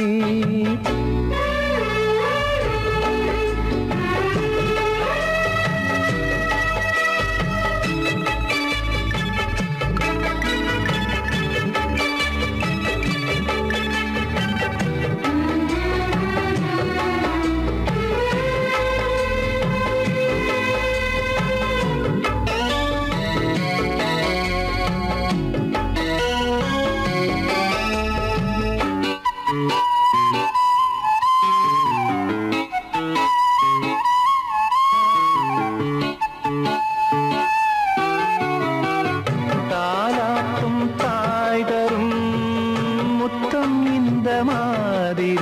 தாலாட்டும் தாய் தரும் முத்தம் இந்த மாதிரி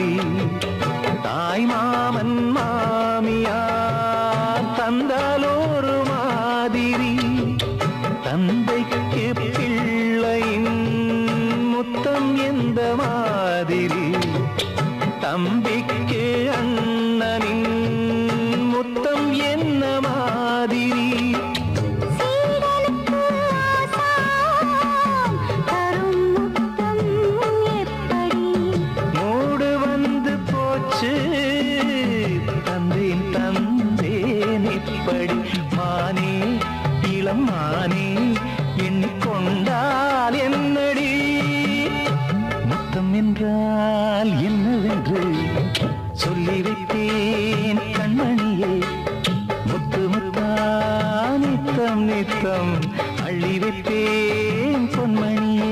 தாய் மாமன் மாமியார் தந்தாலோரு மாதிரி தந்தைக்கு பிள்ளையின் முத்தம் எந்த மாதிரி தம்பிக்கு அண்ணனின் முத்தம் என்ன மாதிரி மூடு வந்து போச்சு தந்தேன் தந்தேன் இப்படி மானே இளம் மானே எண்ணிக்கொண்டால் என்னடி முத்தம் என்றால் என்னவென்று சொல்லி வைத்தேன் கண்மணியே முத்து முத்தா நித்தம் நித்தம் அள்ளி வைத்தேன் பொன்மணியே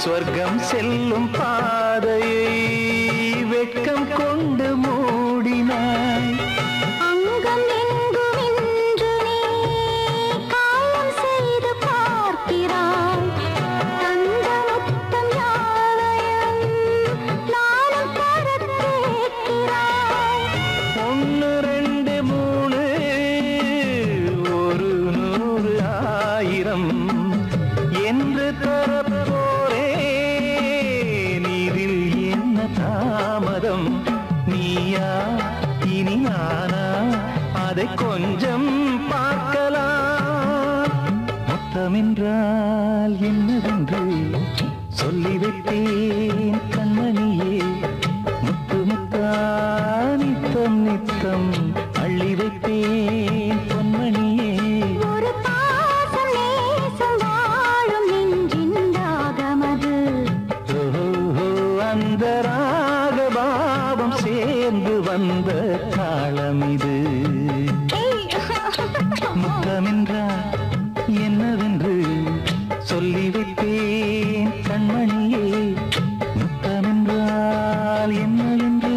சொர்க்கம் செல்லும் பாதையை வெட்கம் கொண்டு மூடினாய் அங்கம் எங்கும் என்று நீ காயம் செய்து பார்க்கிறாய் தந்த முத்தம் யாவையும் நானும் தர கேட்கிறாய் 1 2 3 ஒரு 100 1000 என்று தரப்போரே நீ முத்தமென்றால் என்னவென்று சொல்லி வைத்தேன் கண்மணியே. முத்து முத்தா நித்தம் நித்தம் அள்ளி வைத்தேன் பொன்மணியே. ஒரு பாசம் நேசம் வாழும் நெஞ்சின் ராகமது. ஓஹோ அந்த ராகபாவம் சேர்ந்து வந்த தாளம் இது. முத்தமென்றால் என்னவென்று சொல்லி வைத்தேன் கண்மணியே. முத்தமென்றால் என்னவென்று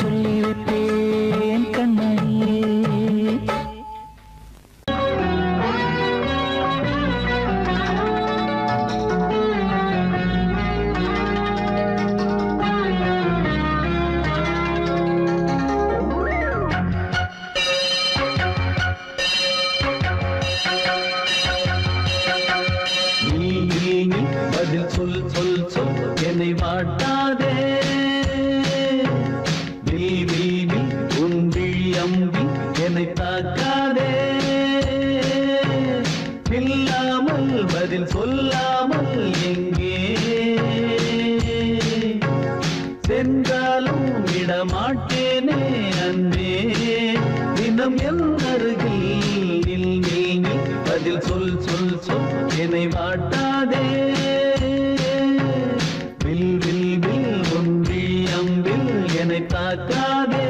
சொல்லி வைத்தேன் கண்மணியே. பதில் சொல் சொல் சொல் என்னை வாட்டாதே. வீவி உன் விழி அம்பி என்னை தாக்காதே. இல்லாமல் பதில் சொல்லாமல் எங்கே சென்றாலும் விடமாட்டேனே அன்பே. தினம் என் அருகில் நில் நில் நில் பதில் சொல் சொல் சொல் என்னை வாட்டாதே. வில் வில் வில் ஒன்றி அம்பில் என்னை தாக்காதே.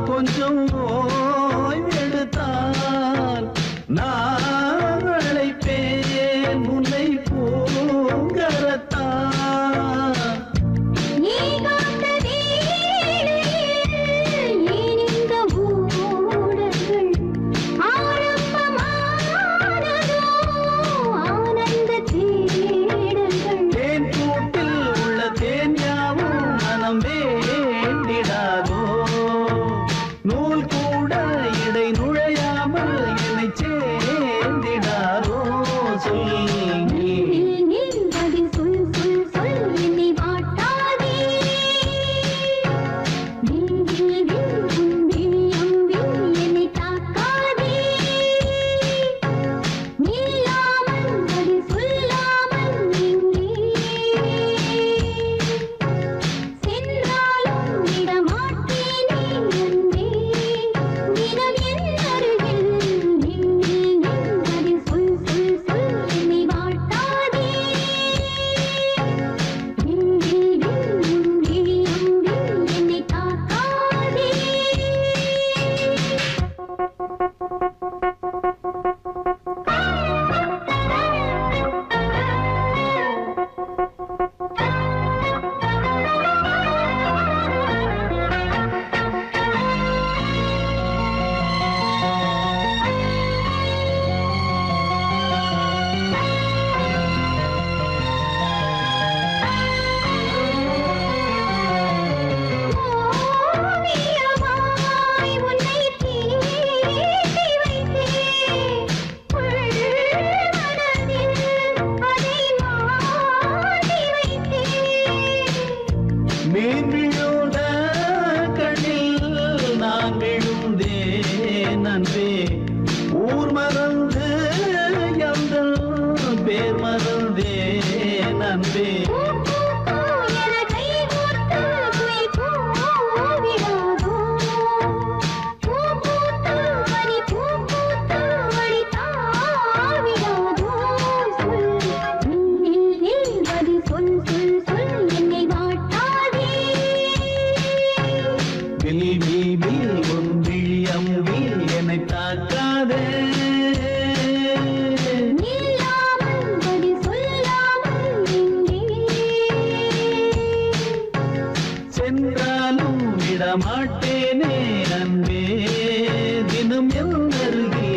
கொஞ்சம் ஓய்வெடுத்தால் நான் அழைப்பேன் உன்னை பூங்கரத்தான். நீ காத்த வேளையில் இந்த ஊடல்கள் ஆரம்பமானதோ ஆனந்த தேடல்கள். தேன் கூட்டில் உள்ள தேன் யாவும் மனம் வேண்டிடாதோ. நூல் கூட இடை நுழையாமல் என்னை சேர்ந்திடாதோ. சொல் பதில் சொல் சொல் சொல் என்னை வாட்டாதே. வில் வில் வில் உன் விழி அம்பில் என்னை தாக்காதே. நில்லாமல் பதில் சொல்லாமல் எங்கே சென்றாலும் விடமாட்டேனே அன்பே. தினம் என் அருகில் நில் நில் நில் பதில் சொல் சொல் சொல் என்னை வாட்டாதே. வில் வில் வில் உன் விழி அம்பில் என்னை தாக்காதே. ஓவியமாய் உன்னை தீட்டி வைத்தேன். உள்மனதில் அதை மாட்டி வைத்தேன். மீன் விழுந்த கண்ணில் நான் விழுந்தேன் அன்பே. ஊர் மறந்து எந்தன் பேர் மறந்தேன் அன்பே. என கை கோர்த்து குயில் கூவிடாதோ. பூ பூத்து மணி பூ பூத்து மணி தாவிடாதோ. சொல் நில் நில் பதில் சொல் சொல் சொல் என்னை வாட்டாதே. வில் வில் வில் உன் விழி அம்பில் என்னை தாக்காதே. நில்லாமல் பதில் சொல்லாமல் எங்கே சென்றாலும் விடமாட்டேனே அன்பே. தினம் தினம் எந்தருகே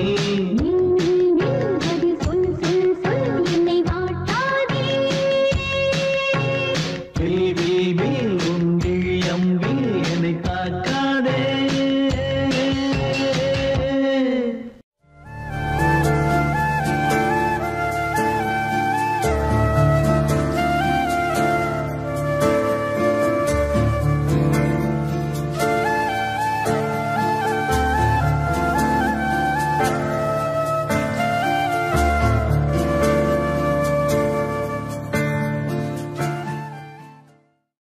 சொல் சொல் சொல் என்னை வாட்டாதே வில் வில் வில் உன் விழி அம்பில் என்னை தாக்காதே